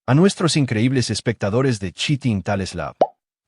A nuestros increíbles espectadores de Cheating Tales Lab.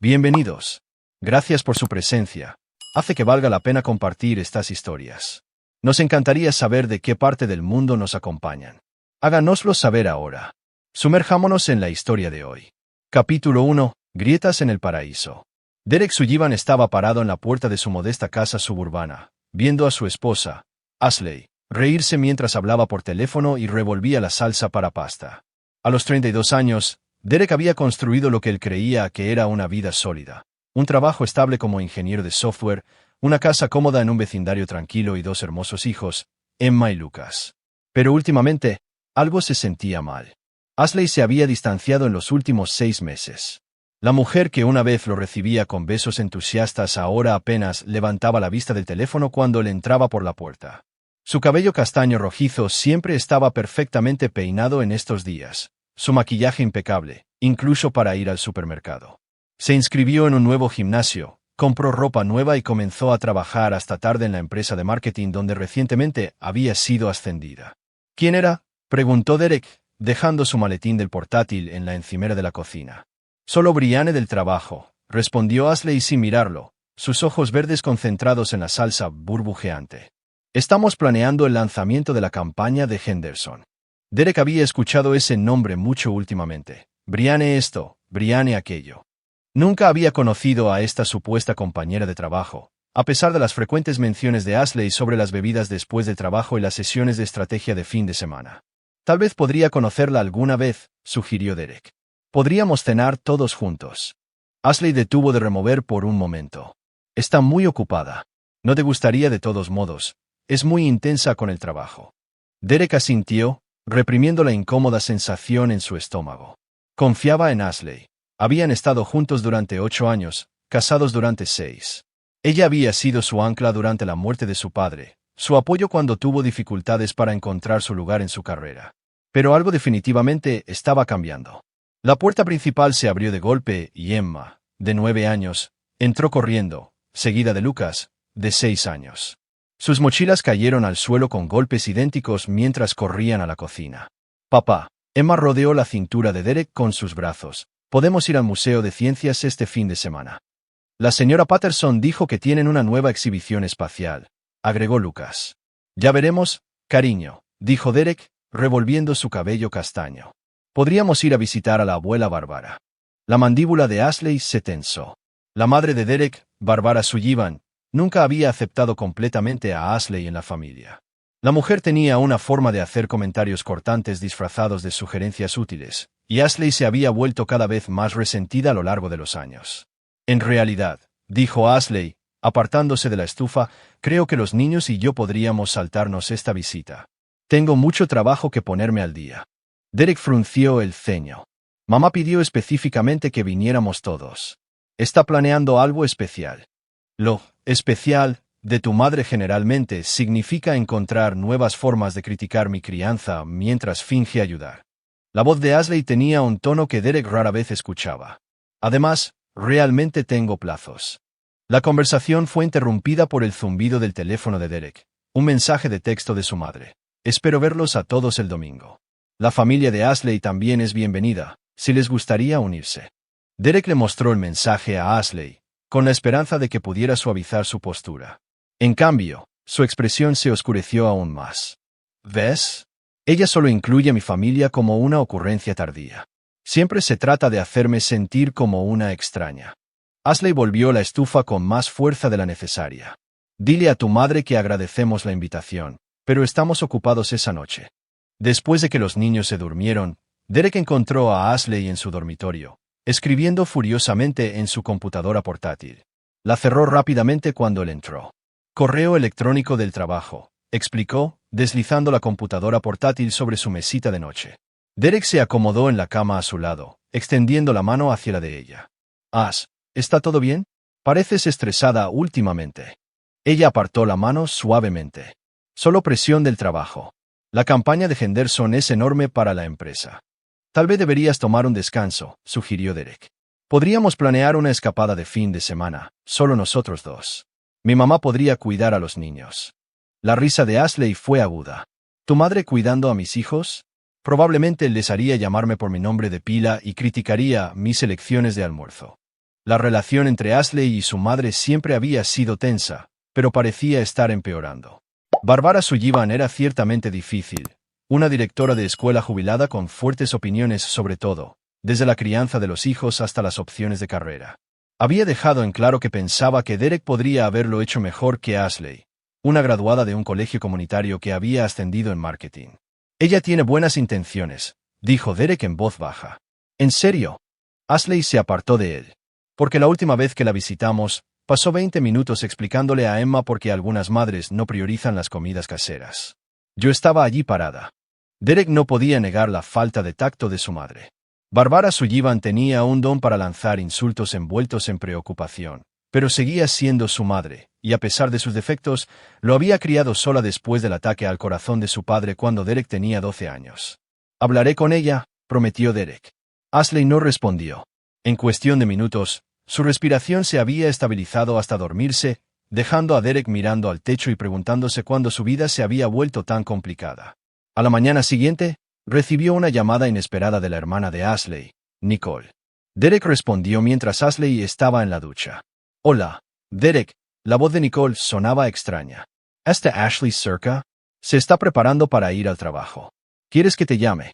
Bienvenidos. Gracias por su presencia. Hace que valga la pena compartir estas historias. Nos encantaría saber de qué parte del mundo nos acompañan. Háganoslo saber ahora. Sumerjámonos en la historia de hoy. Capítulo 1. Grietas en el paraíso. Derek Sullivan estaba parado en la puerta de su modesta casa suburbana, viendo a su esposa, Ashley, reírse mientras hablaba por teléfono y revolvía la salsa para pasta. A los 32 años, Derek había construido lo que él creía que era una vida sólida. Un trabajo estable como ingeniero de software, una casa cómoda en un vecindario tranquilo y dos hermosos hijos, Emma y Lucas. Pero últimamente, algo se sentía mal. Ashley se había distanciado en los últimos 6 meses. La mujer que una vez lo recibía con besos entusiastas ahora apenas levantaba la vista del teléfono cuando él entraba por la puerta. Su cabello castaño rojizo siempre estaba perfectamente peinado en estos días, su maquillaje impecable, incluso para ir al supermercado. Se inscribió en un nuevo gimnasio, compró ropa nueva y comenzó a trabajar hasta tarde en la empresa de marketing donde recientemente había sido ascendida. ¿Quién era?, preguntó Derek, dejando su maletín del portátil en la encimera de la cocina. Solo Brianne del trabajo, respondió Ashley sin mirarlo, sus ojos verdes concentrados en la salsa burbujeante. Estamos planeando el lanzamiento de la campaña de Henderson. Derek había escuchado ese nombre mucho últimamente. Brianne esto, Brianne aquello. Nunca había conocido a esta supuesta compañera de trabajo, a pesar de las frecuentes menciones de Ashley sobre las bebidas después del trabajo y las sesiones de estrategia de fin de semana. Tal vez podría conocerla alguna vez, sugirió Derek. Podríamos cenar todos juntos. Ashley detuvo de remover por un momento. Está muy ocupada. No te gustaría de todos modos. Es muy intensa con el trabajo. Derek asintió, reprimiendo la incómoda sensación en su estómago. Confiaba en Ashley. Habían estado juntos durante 8 años, casados durante 6. Ella había sido su ancla durante la muerte de su padre, su apoyo cuando tuvo dificultades para encontrar su lugar en su carrera. Pero algo definitivamente estaba cambiando. La puerta principal se abrió de golpe y Emma, de 9 años, entró corriendo, seguida de Lucas, de 6 años. Sus mochilas cayeron al suelo con golpes idénticos mientras corrían a la cocina. Papá. Emma rodeó la cintura de Derek con sus brazos. Podemos ir al Museo de Ciencias este fin de semana. La señora Patterson dijo que tienen una nueva exhibición espacial, agregó Lucas. Ya veremos, cariño, dijo Derek, revolviendo su cabello castaño. Podríamos ir a visitar a la abuela Bárbara. La mandíbula de Ashley se tensó. La madre de Derek, Bárbara Sullivan, nunca había aceptado completamente a Ashley en la familia. La mujer tenía una forma de hacer comentarios cortantes disfrazados de sugerencias útiles, y Ashley se había vuelto cada vez más resentida a lo largo de los años. En realidad, dijo Ashley, apartándose de la estufa, creo que los niños y yo podríamos saltarnos esta visita. Tengo mucho trabajo que ponerme al día. Derek frunció el ceño. Mamá pidió específicamente que viniéramos todos. Está planeando algo especial. Lo especial de tu madre generalmente significa encontrar nuevas formas de criticar mi crianza mientras finge ayudar. La voz de Ashley tenía un tono que Derek rara vez escuchaba. Además, realmente tengo plazos. La conversación fue interrumpida por el zumbido del teléfono de Derek, un mensaje de texto de su madre. Espero verlos a todos el domingo. La familia de Ashley también es bienvenida, si les gustaría unirse. Derek le mostró el mensaje a Ashley, con la esperanza de que pudiera suavizar su postura. En cambio, su expresión se oscureció aún más. ¿Ves? Ella solo incluye a mi familia como una ocurrencia tardía. Siempre se trata de hacerme sentir como una extraña. Ashley volvió la estufa con más fuerza de la necesaria. Dile a tu madre que agradecemos la invitación, pero estamos ocupados esa noche. Después de que los niños se durmieron, Derek encontró a Ashley en su dormitorio, escribiendo furiosamente en su computadora portátil. La cerró rápidamente cuando él entró. Correo electrónico del trabajo, explicó, deslizando la computadora portátil sobre su mesita de noche. Derek se acomodó en la cama a su lado, extendiendo la mano hacia la de ella. ¿Está todo bien? Pareces estresada últimamente. Ella apartó la mano suavemente. Solo presión del trabajo. La campaña de Henderson es enorme para la empresa. Tal vez deberías tomar un descanso, sugirió Derek. Podríamos planear una escapada de fin de semana, solo nosotros dos. Mi mamá podría cuidar a los niños. La risa de Ashley fue aguda. ¿Tu madre cuidando a mis hijos? Probablemente les haría llamarme por mi nombre de pila y criticaría mis elecciones de almuerzo. La relación entre Ashley y su madre siempre había sido tensa, pero parecía estar empeorando. Barbara Sullivan era ciertamente difícil, una directora de escuela jubilada con fuertes opiniones sobre todo, desde la crianza de los hijos hasta las opciones de carrera. Había dejado en claro que pensaba que Derek podría haberlo hecho mejor que Ashley, una graduada de un colegio comunitario que había ascendido en marketing. Ella tiene buenas intenciones, dijo Derek en voz baja. ¿En serio? Ashley se apartó de él. Porque la última vez que la visitamos, pasó 20 minutos explicándole a Emma por qué algunas madres no priorizan las comidas caseras. Yo estaba allí parada. Derek no podía negar la falta de tacto de su madre. Barbara Sullivan tenía un don para lanzar insultos envueltos en preocupación, pero seguía siendo su madre, y a pesar de sus defectos, lo había criado sola después del ataque al corazón de su padre cuando Derek tenía 12 años. Hablaré con ella, prometió Derek. Ashley no respondió. En cuestión de minutos, su respiración se había estabilizado hasta dormirse, dejando a Derek mirando al techo y preguntándose cuándo su vida se había vuelto tan complicada. A la mañana siguiente, recibió una llamada inesperada de la hermana de Ashley, Nicole. Derek respondió mientras Ashley estaba en la ducha. Hola, Derek. La voz de Nicole sonaba extraña. ¿Está Ashley cerca? Se está preparando para ir al trabajo. ¿Quieres que te llame?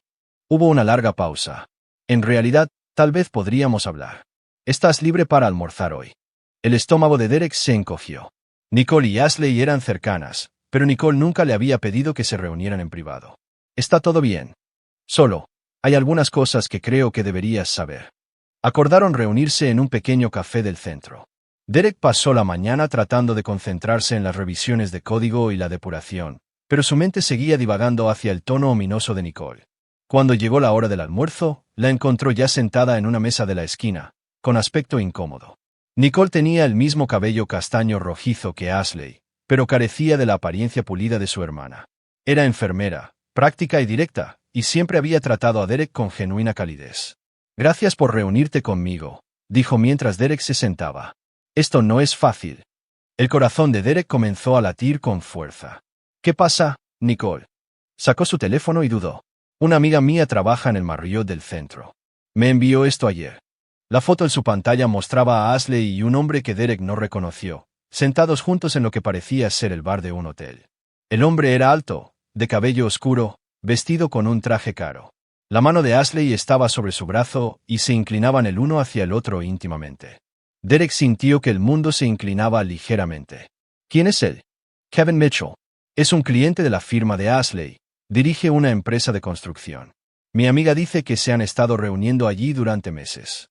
Hubo una larga pausa. En realidad, tal vez podríamos hablar. Estás libre para almorzar hoy. El estómago de Derek se encogió. Nicole y Ashley eran cercanas, pero Nicole nunca le había pedido que se reunieran en privado. Está todo bien. Solo, hay algunas cosas que creo que deberías saber. Acordaron reunirse en un pequeño café del centro. Derek pasó la mañana tratando de concentrarse en las revisiones de código y la depuración, pero su mente seguía divagando hacia el tono ominoso de Nicole. Cuando llegó la hora del almuerzo, la encontró ya sentada en una mesa de la esquina, con aspecto incómodo. Nicole tenía el mismo cabello castaño rojizo que Ashley, pero carecía de la apariencia pulida de su hermana. Era enfermera, práctica y directa, y siempre había tratado a Derek con genuina calidez. Gracias por reunirte conmigo, dijo mientras Derek se sentaba. Esto no es fácil. El corazón de Derek comenzó a latir con fuerza. ¿Qué pasa, Nicole? Sacó su teléfono y dudó. Una amiga mía trabaja en el Marriott del centro. Me envió esto ayer. La foto en su pantalla mostraba a Ashley y un hombre que Derek no reconoció, sentados juntos en lo que parecía ser el bar de un hotel. El hombre era alto, de cabello oscuro, vestido con un traje caro. La mano de Ashley estaba sobre su brazo y se inclinaban el uno hacia el otro íntimamente. Derek sintió que el mundo se inclinaba ligeramente. ¿Quién es él? Kevin Mitchell. Es un cliente de la firma de Ashley. Dirige una empresa de construcción. Mi amiga dice que se han estado reuniendo allí durante meses.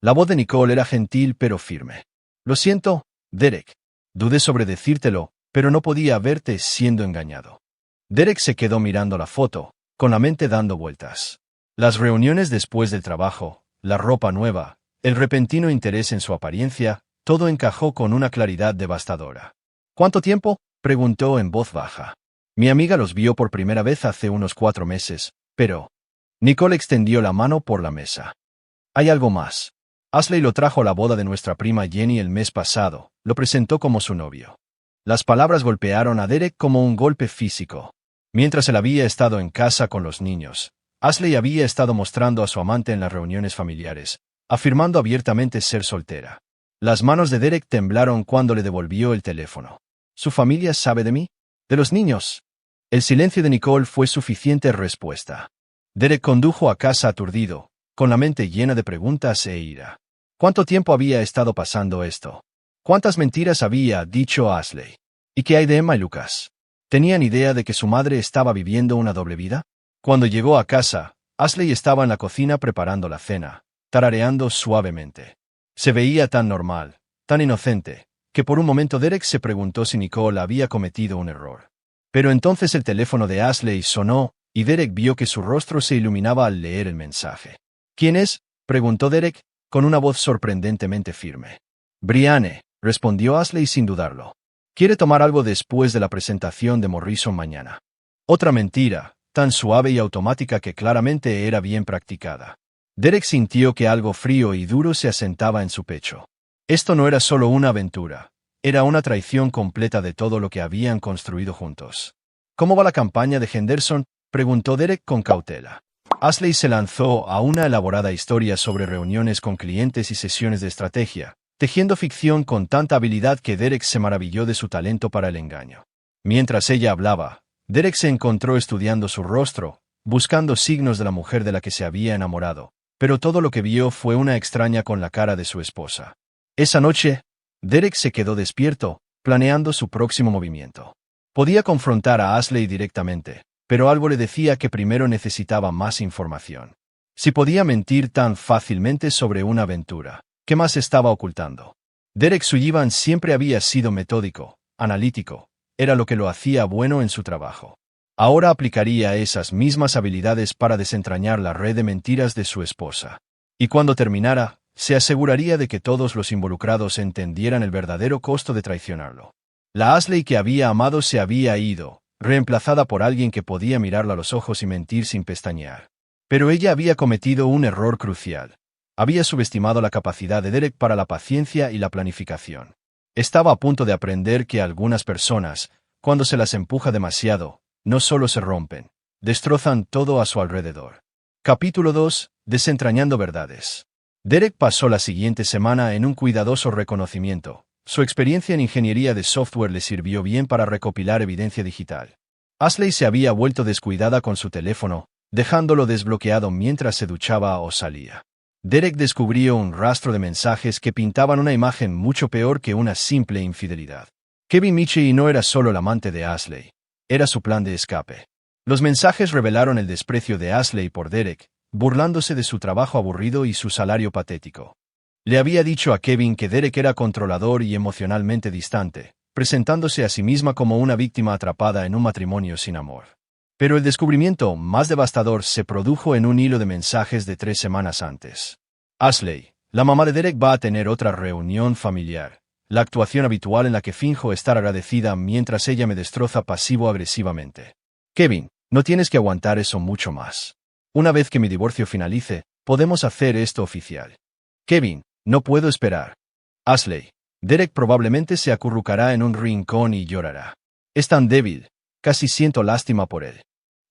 La voz de Nicole era gentil pero firme. Lo siento, Derek. Dudé sobre decírtelo, pero no podía verte siendo engañado. Derek se quedó mirando la foto, con la mente dando vueltas. Las reuniones después del trabajo, la ropa nueva, el repentino interés en su apariencia, todo encajó con una claridad devastadora. ¿Cuánto tiempo? Preguntó en voz baja. Mi amiga los vio por primera vez hace unos 4 meses, pero... Nicole extendió la mano por la mesa. Hay algo más. Ashley lo trajo a la boda de nuestra prima Jenny el mes pasado, lo presentó como su novio. Las palabras golpearon a Derek como un golpe físico. Mientras él había estado en casa con los niños, Ashley había estado mostrando a su amante en las reuniones familiares, afirmando abiertamente ser soltera. Las manos de Derek temblaron cuando le devolvió el teléfono. ¿Su familia sabe de mí? ¿De los niños? El silencio de Nicole fue suficiente respuesta. Derek condujo a casa aturdido, con la mente llena de preguntas e ira. ¿Cuánto tiempo había estado pasando esto? ¿Cuántas mentiras había dicho Ashley? ¿Y qué hay de Emma y Lucas? ¿Tenían idea de que su madre estaba viviendo una doble vida? Cuando llegó a casa, Ashley estaba en la cocina preparando la cena, tarareando suavemente. Se veía tan normal, tan inocente, que por un momento Derek se preguntó si Nicole había cometido un error. Pero entonces el teléfono de Ashley sonó, y Derek vio que su rostro se iluminaba al leer el mensaje. ¿Quién es? Preguntó Derek, con una voz sorprendentemente firme. Brianne, respondió Ashley sin dudarlo. Quiere tomar algo después de la presentación de Morrison mañana. Otra mentira, tan suave y automática que claramente era bien practicada. Derek sintió que algo frío y duro se asentaba en su pecho. Esto no era solo una aventura, era una traición completa de todo lo que habían construido juntos. ¿Cómo va la campaña de Henderson? Preguntó Derek con cautela. Ashley se lanzó a una elaborada historia sobre reuniones con clientes y sesiones de estrategia, tejiendo ficción con tanta habilidad que Derek se maravilló de su talento para el engaño. Mientras ella hablaba, Derek se encontró estudiando su rostro, buscando signos de la mujer de la que se había enamorado, pero todo lo que vio fue una extraña con la cara de su esposa. Esa noche, Derek se quedó despierto, planeando su próximo movimiento. Podía confrontar a Ashley directamente, pero algo le decía que primero necesitaba más información. Si podía mentir tan fácilmente sobre una aventura, ¿qué más estaba ocultando? Derek Sullivan siempre había sido metódico, analítico, era lo que lo hacía bueno en su trabajo. Ahora aplicaría esas mismas habilidades para desentrañar la red de mentiras de su esposa. Y cuando terminara, se aseguraría de que todos los involucrados entendieran el verdadero costo de traicionarlo. La Ashley que había amado se había ido, reemplazada por alguien que podía mirarla a los ojos y mentir sin pestañear. Pero ella había cometido un error crucial. Había subestimado la capacidad de Derek para la paciencia y la planificación. Estaba a punto de aprender que algunas personas, cuando se las empuja demasiado, no solo se rompen, destrozan todo a su alrededor. Capítulo 2. Desentrañando verdades. Derek pasó la siguiente semana en un cuidadoso reconocimiento. Su experiencia en ingeniería de software le sirvió bien para recopilar evidencia digital. Ashley se había vuelto descuidada con su teléfono, dejándolo desbloqueado mientras se duchaba o salía. Derek descubrió un rastro de mensajes que pintaban una imagen mucho peor que una simple infidelidad. Kevin Michie no era solo el amante de Ashley, era su plan de escape. Los mensajes revelaron el desprecio de Ashley por Derek, burlándose de su trabajo aburrido y su salario patético. Le había dicho a Kevin que Derek era controlador y emocionalmente distante, presentándose a sí misma como una víctima atrapada en un matrimonio sin amor. Pero el descubrimiento más devastador se produjo en un hilo de mensajes de 3 semanas antes. Ashley, la mamá de Derek, va a tener otra reunión familiar, la actuación habitual en la que finjo estar agradecida mientras ella me destroza pasivo-agresivamente. Kevin, no tienes que aguantar eso mucho más. Una vez que mi divorcio finalice, podemos hacer esto oficial. Kevin, no puedo esperar. Ashley, Derek probablemente se acurrucará en un rincón y llorará. Es tan débil, casi siento lástima por él.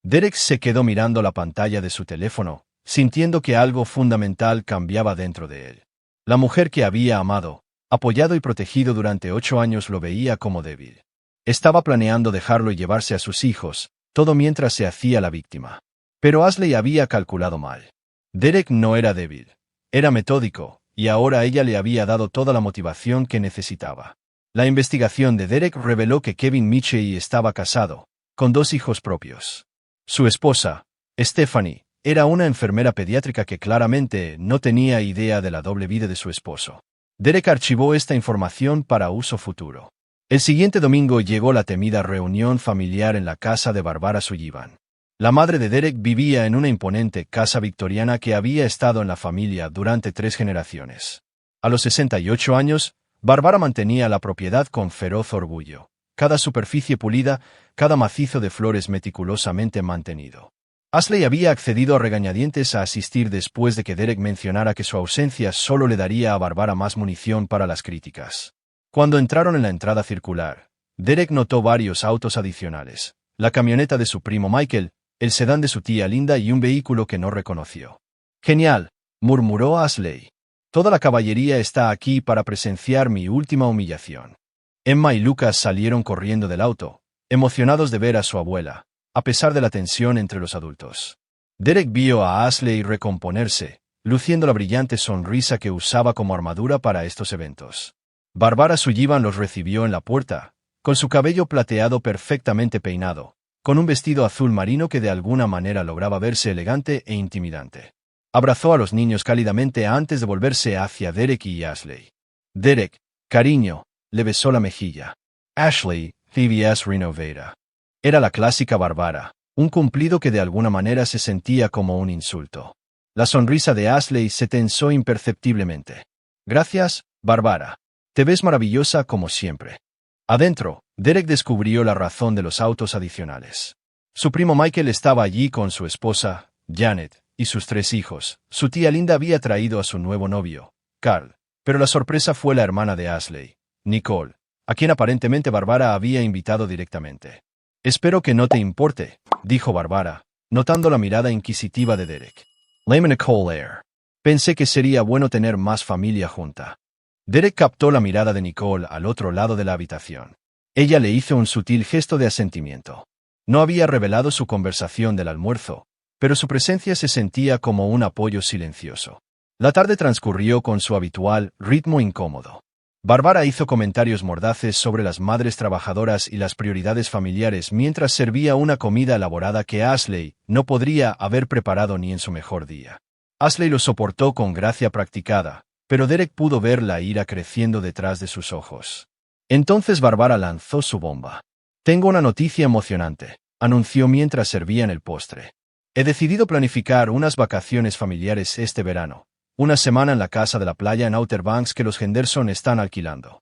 Derek se quedó mirando la pantalla de su teléfono, sintiendo que algo fundamental cambiaba dentro de él. La mujer que había amado, apoyado y protegido durante 8 años lo veía como débil. Estaba planeando dejarlo y llevarse a sus hijos, todo mientras se hacía la víctima. Pero Ashley había calculado mal. Derek no era débil, era metódico, y ahora ella le había dado toda la motivación que necesitaba. La investigación de Derek reveló que Kevin Michie estaba casado, con 2 hijos propios. Su esposa, Stephanie, era una enfermera pediátrica que claramente no tenía idea de la doble vida de su esposo. Derek archivó esta información para uso futuro. El siguiente domingo llegó la temida reunión familiar en la casa de Barbara Sullivan. La madre de Derek vivía en una imponente casa victoriana que había estado en la familia durante 3 generaciones. A los 68 años, Barbara mantenía la propiedad con feroz orgullo. Cada superficie pulida, cada macizo de flores meticulosamente mantenido. Ashley había accedido a regañadientes a asistir después de que Derek mencionara que su ausencia solo le daría a Barbara más munición para las críticas. Cuando entraron en la entrada circular, Derek notó varios autos adicionales, la camioneta de su primo Michael, el sedán de su tía Linda y un vehículo que no reconoció. «Genial», murmuró Ashley. «Toda la caballería está aquí para presenciar mi última humillación». Emma y Lucas salieron corriendo del auto, emocionados de ver a su abuela, a pesar de la tensión entre los adultos. Derek vio a Ashley recomponerse, luciendo la brillante sonrisa que usaba como armadura para estos eventos. Barbara Sullivan los recibió en la puerta, con su cabello plateado perfectamente peinado, con un vestido azul marino que de alguna manera lograba verse elegante e intimidante. Abrazó a los niños cálidamente antes de volverse hacia Derek y Ashley. «Derek, cariño», le besó la mejilla. «Ashley, CVS Renovera». Era la clásica Barbara, un cumplido que de alguna manera se sentía como un insulto. La sonrisa de Ashley se tensó imperceptiblemente. «Gracias, Barbara. Te ves maravillosa como siempre». Adentro, Derek descubrió la razón de los autos adicionales. Su primo Michael estaba allí con su esposa, Janet, y sus 3 hijos. Su tía Linda había traído a su nuevo novio, Carl, pero la sorpresa fue la hermana de Ashley, Nicole, a quien aparentemente Barbara había invitado directamente. «Espero que no te importe», dijo Barbara, notando la mirada inquisitiva de Derek. Lame Nicole Air. Pensé que sería bueno tener más familia junta. Derek captó la mirada de Nicole al otro lado de la habitación. Ella le hizo un sutil gesto de asentimiento. No había revelado su conversación del almuerzo, pero su presencia se sentía como un apoyo silencioso. La tarde transcurrió con su habitual ritmo incómodo. Bárbara hizo comentarios mordaces sobre las madres trabajadoras y las prioridades familiares mientras servía una comida elaborada que Ashley no podría haber preparado ni en su mejor día. Ashley lo soportó con gracia practicada, pero Derek pudo ver la ira creciendo detrás de sus ojos. Entonces Bárbara lanzó su bomba. «Tengo una noticia emocionante», anunció mientras servían el postre. «He decidido planificar unas vacaciones familiares este verano. Una semana en la casa de la playa en Outer Banks que los Henderson están alquilando».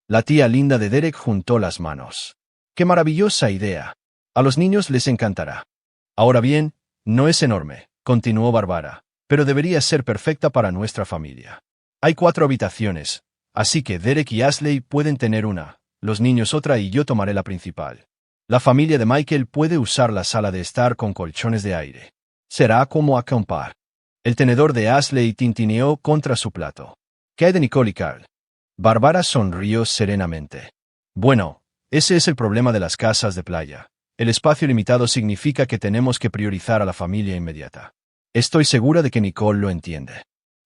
La tía linda de Derek juntó las manos. «¡Qué maravillosa idea! A los niños les encantará». «Ahora bien, no es enorme», continuó Bárbara, «pero debería ser perfecta para nuestra familia. Hay 4 habitaciones, así que Derek y Ashley pueden tener una, los niños otra y yo tomaré la principal. La familia de Michael puede usar la sala de estar con colchones de aire. Será como acampar». El tenedor de Ashley tintineó contra su plato. «¿Qué hay de Nicole y Carl?» Bárbara sonrió serenamente. «Bueno, ese es el problema de las casas de playa. El espacio limitado significa que tenemos que priorizar a la familia inmediata. Estoy segura de que Nicole lo entiende».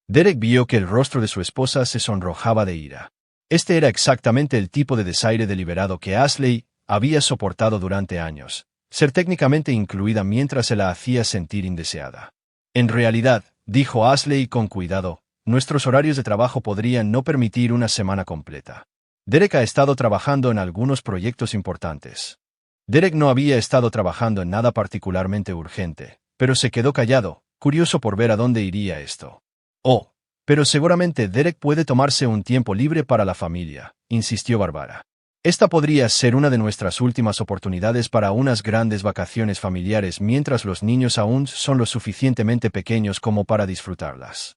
Derek vio que el rostro de su esposa se sonrojaba de ira. Este era exactamente el tipo de desaire deliberado que Ashley había soportado durante años, ser técnicamente incluida mientras se la hacía sentir indeseada. «En realidad», dijo Ashley con cuidado, «nuestros horarios de trabajo podrían no permitir una semana completa. Derek ha estado trabajando en algunos proyectos importantes». Derek no había estado trabajando en nada particularmente urgente, pero se quedó callado, curioso por ver a dónde iría esto. «Oh, pero seguramente Derek puede tomarse un tiempo libre para la familia», insistió Bárbara. «Esta podría ser una de nuestras últimas oportunidades para unas grandes vacaciones familiares mientras los niños aún son lo suficientemente pequeños como para disfrutarlas».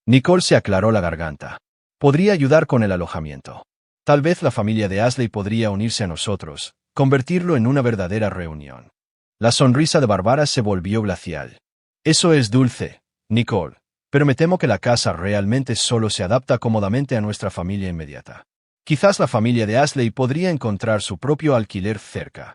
Nicole se aclaró la garganta. «Podría ayudar con el alojamiento. Tal vez la familia de Ashley podría unirse a nosotros, convertirlo en una verdadera reunión». La sonrisa de Bárbara se volvió glacial. «Eso es dulce, Nicole, pero me temo que la casa realmente solo se adapta cómodamente a nuestra familia inmediata. Quizás la familia de Ashley podría encontrar su propio alquiler cerca».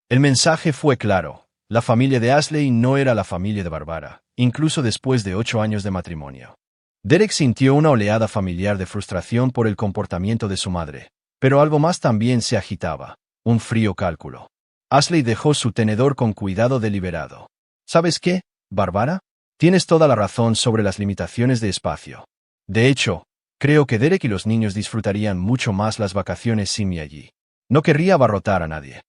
El mensaje fue claro. La familia de Ashley no era la familia de Bárbara, incluso después de 8 años de matrimonio. Derek sintió una oleada familiar de frustración por el comportamiento de su madre, pero algo más también se agitaba, un frío cálculo. Ashley dejó su tenedor con cuidado deliberado. «¿Sabes qué, Bárbara? Tienes toda la razón sobre las limitaciones de espacio. De hecho, creo que Derek y los niños disfrutarían mucho más las vacaciones sin mí allí. No querría abarrotar a nadie».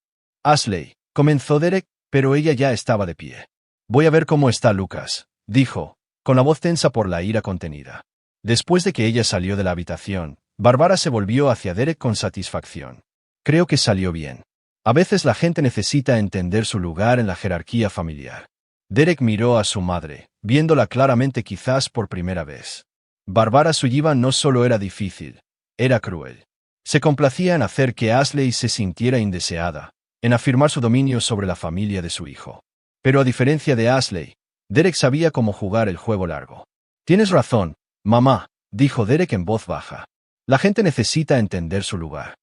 «Ashley», comenzó Derek, pero ella ya estaba de pie. «Voy a ver cómo está Lucas», dijo, con la voz tensa por la ira contenida. Después de que ella salió de la habitación, Bárbara se volvió hacia Derek con satisfacción. «Creo que salió bien. A veces la gente necesita entender su lugar en la jerarquía familiar». Derek miró a su madre, viéndola claramente quizás por primera vez. Bárbara Sullivan no solo era difícil, era cruel. Se complacía en hacer que Ashley se sintiera indeseada, en afirmar su dominio sobre la familia de su hijo. Pero a diferencia de Ashley, Derek sabía cómo jugar el juego largo. «Tienes razón, mamá», dijo Derek en voz baja. «La gente necesita entender su lugar».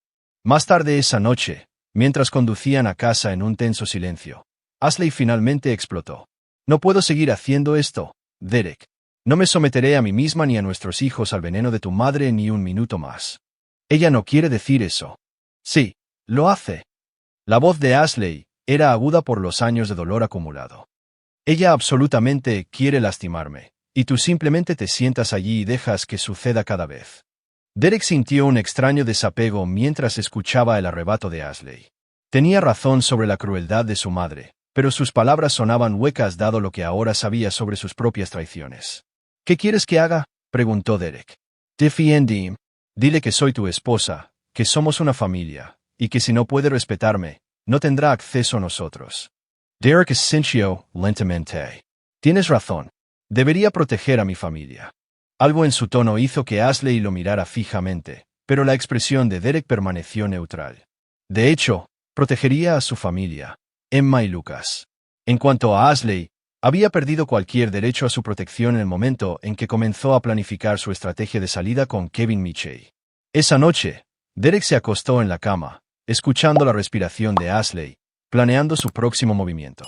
Más tarde esa noche, mientras conducían a casa en un tenso silencio, Ashley finalmente explotó. «No puedo seguir haciendo esto, Derek. No me someteré a mí misma ni a nuestros hijos al veneno de tu madre ni un minuto más». «Ella no quiere decir eso». «Sí, lo hace». La voz de Ashley era aguda por los años de dolor acumulado. «Ella absolutamente quiere lastimarme, y tú simplemente te sientas allí y dejas que suceda cada vez». Derek sintió un extraño desapego mientras escuchaba el arrebato de Ashley. Tenía razón sobre la crueldad de su madre, pero sus palabras sonaban huecas dado lo que ahora sabía sobre sus propias traiciones. «¿Qué quieres que haga?», preguntó Derek. «Defiende. Dile que soy tu esposa, que somos una familia, y que si no puede respetarme, no tendrá acceso a nosotros». Derek asintió lentamente. «Tienes razón. Debería proteger a mi familia». Algo en su tono hizo que Ashley lo mirara fijamente, pero la expresión de Derek permaneció neutral. De hecho, protegería a su familia, Emma y Lucas. En cuanto a Ashley, Había perdido cualquier derecho a su protección en el momento en que comenzó a planificar su estrategia de salida con Kevin Mitchell. Esa noche, Derek se acostó en la cama, escuchando la respiración de Ashley, planeando su próximo movimiento.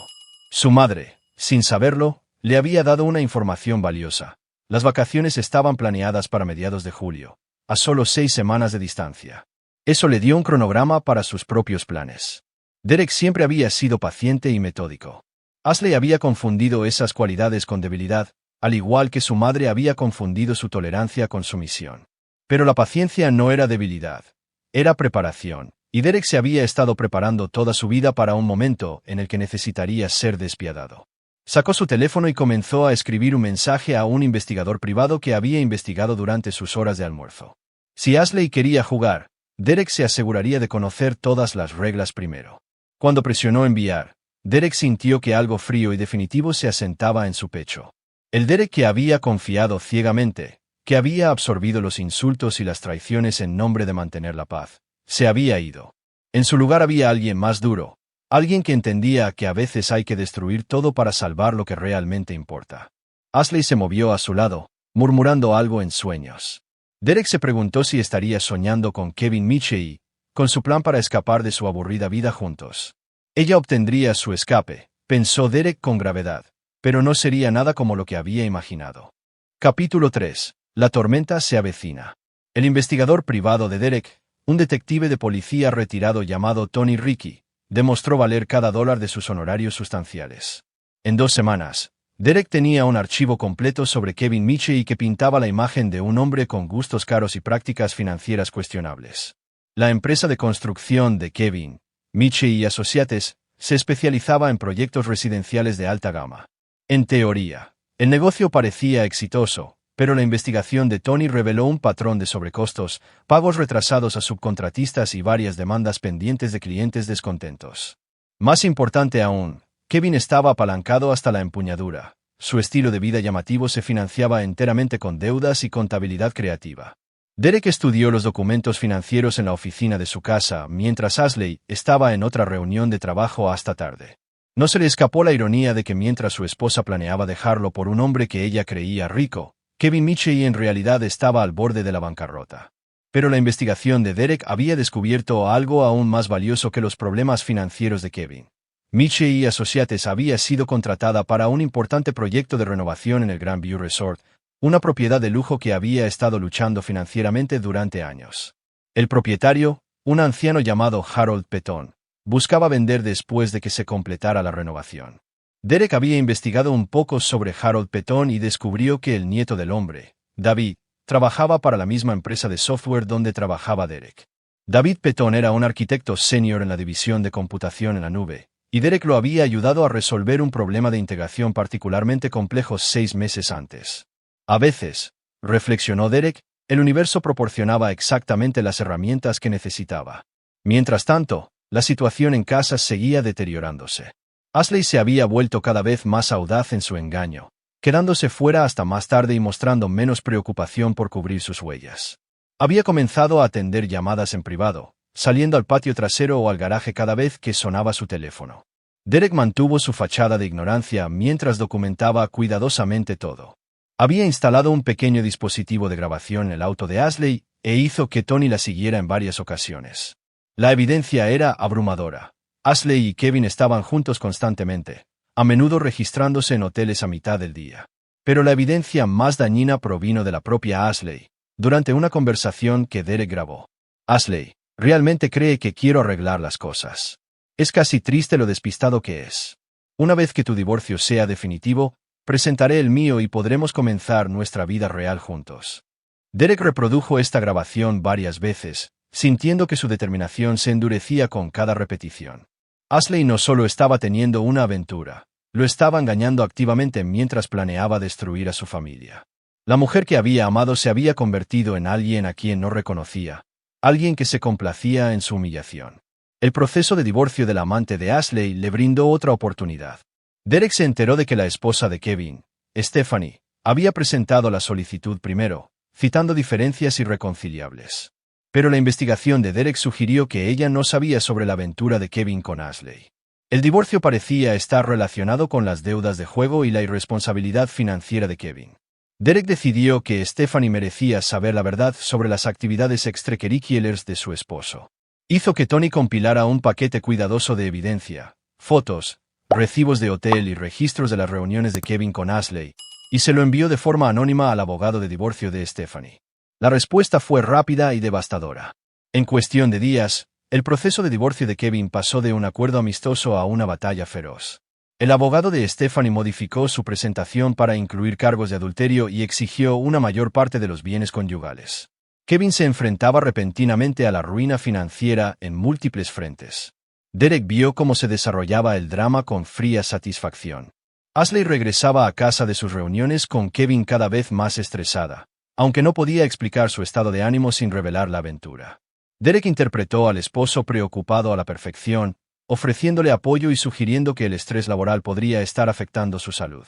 Su madre, sin saberlo, le había dado una información valiosa. Las vacaciones estaban planeadas para mediados de julio, a solo 6 semanas de distancia. Eso le dio un cronograma para sus propios planes. Derek siempre había sido paciente y metódico. Ashley había confundido esas cualidades con debilidad, al igual que su madre había confundido su tolerancia con sumisión. Pero la paciencia no era debilidad, era preparación, y Derek se había estado preparando toda su vida para un momento en el que necesitaría ser despiadado. Sacó su teléfono y comenzó a escribir un mensaje a un investigador privado que había investigado durante sus horas de almuerzo. Si Ashley quería jugar, Derek se aseguraría de conocer todas las reglas primero. Cuando presionó enviar, Derek sintió que algo frío y definitivo se asentaba en su pecho. El Derek que había confiado ciegamente, que había absorbido los insultos y las traiciones en nombre de mantener la paz, se había ido. En su lugar había alguien más duro, alguien que entendía que a veces hay que destruir todo para salvar lo que realmente importa. Ashley se movió a su lado, murmurando algo en sueños. Derek se preguntó si estaría soñando con Kevin Mitchell, con su plan para escapar de su aburrida vida juntos. Ella obtendría su escape, pensó Derek con gravedad, pero no sería nada como lo que había imaginado. Capítulo 3. La tormenta se avecina. El investigador privado de Derek, un detective de policía retirado llamado Tony Ricky, demostró valer cada dólar de sus honorarios sustanciales. En 2 semanas, Derek tenía un archivo completo sobre Kevin Mitchell que pintaba la imagen de un hombre con gustos caros y prácticas financieras cuestionables. La empresa de construcción de Kevin Mitchell y Associates se especializaba en proyectos residenciales de alta gama. En teoría, el negocio parecía exitoso, pero la investigación de Tony reveló un patrón de sobrecostos, pagos retrasados a subcontratistas y varias demandas pendientes de clientes descontentos. Más importante aún, Kevin estaba apalancado hasta la empuñadura. Su estilo de vida llamativo se financiaba enteramente con deudas y contabilidad creativa. Derek estudió los documentos financieros en la oficina de su casa, mientras Ashley estaba en otra reunión de trabajo hasta tarde. No se le escapó la ironía de que mientras su esposa planeaba dejarlo por un hombre que ella creía rico, Kevin Mitchell en realidad estaba al borde de la bancarrota. Pero la investigación de Derek había descubierto algo aún más valioso que los problemas financieros de Kevin. Mitchell y Associates había sido contratada para un importante proyecto de renovación en el Grand View Resort, una propiedad de lujo que había estado luchando financieramente durante años. El propietario, un anciano llamado Harold Petton, buscaba vender después de que se completara la renovación. Derek había investigado un poco sobre Harold Petton y descubrió que el nieto del hombre, David, trabajaba para la misma empresa de software donde trabajaba Derek. David Petton era un arquitecto senior en la división de computación en la nube, y Derek lo había ayudado a resolver un problema de integración particularmente complejo 6 meses antes. A veces, reflexionó Derek, el universo proporcionaba exactamente las herramientas que necesitaba. Mientras tanto, la situación en casa seguía deteriorándose. Ashley se había vuelto cada vez más audaz en su engaño, quedándose fuera hasta más tarde y mostrando menos preocupación por cubrir sus huellas. Había comenzado a atender llamadas en privado, saliendo al patio trasero o al garaje cada vez que sonaba su teléfono. Derek mantuvo su fachada de ignorancia mientras documentaba cuidadosamente todo. Había instalado un pequeño dispositivo de grabación en el auto de Ashley e hizo que Tony la siguiera en varias ocasiones. La evidencia era abrumadora. Ashley y Kevin estaban juntos constantemente, a menudo registrándose en hoteles a mitad del día. Pero la evidencia más dañina provino de la propia Ashley, durante una conversación que Derek grabó. Ashley, realmente cree que quiero arreglar las cosas. Es casi triste lo despistado que es. Una vez que tu divorcio sea definitivo, presentaré el mío y podremos comenzar nuestra vida real juntos. Derek reprodujo esta grabación varias veces, sintiendo que su determinación se endurecía con cada repetición. Ashley no solo estaba teniendo una aventura, lo estaba engañando activamente mientras planeaba destruir a su familia. La mujer que había amado se había convertido en alguien a quien no reconocía, alguien que se complacía en su humillación. El proceso de divorcio del amante de Ashley le brindó otra oportunidad. Derek se enteró de que la esposa de Kevin, Stephanie, había presentado la solicitud primero, citando diferencias irreconciliables. Pero la investigación de Derek sugirió que ella no sabía sobre la aventura de Kevin con Ashley. El divorcio parecía estar relacionado con las deudas de juego y la irresponsabilidad financiera de Kevin. Derek decidió que Stephanie merecía saber la verdad sobre las actividades extracurriculares de su esposo. Hizo que Tony compilara un paquete cuidadoso de evidencia, fotos, recibos de hotel y registros de las reuniones de Kevin con Ashley, y se lo envió de forma anónima al abogado de divorcio de Stephanie. La respuesta fue rápida y devastadora. En cuestión de días, el proceso de divorcio de Kevin pasó de un acuerdo amistoso a una batalla feroz. El abogado de Stephanie modificó su presentación para incluir cargos de adulterio y exigió una mayor parte de los bienes conyugales. Kevin se enfrentaba repentinamente a la ruina financiera en múltiples frentes. Derek vio cómo se desarrollaba el drama con fría satisfacción. Ashley regresaba a casa de sus reuniones con Kevin cada vez más estresada, aunque no podía explicar su estado de ánimo sin revelar la aventura. Derek interpretó al esposo preocupado a la perfección, ofreciéndole apoyo y sugiriendo que el estrés laboral podría estar afectando su salud.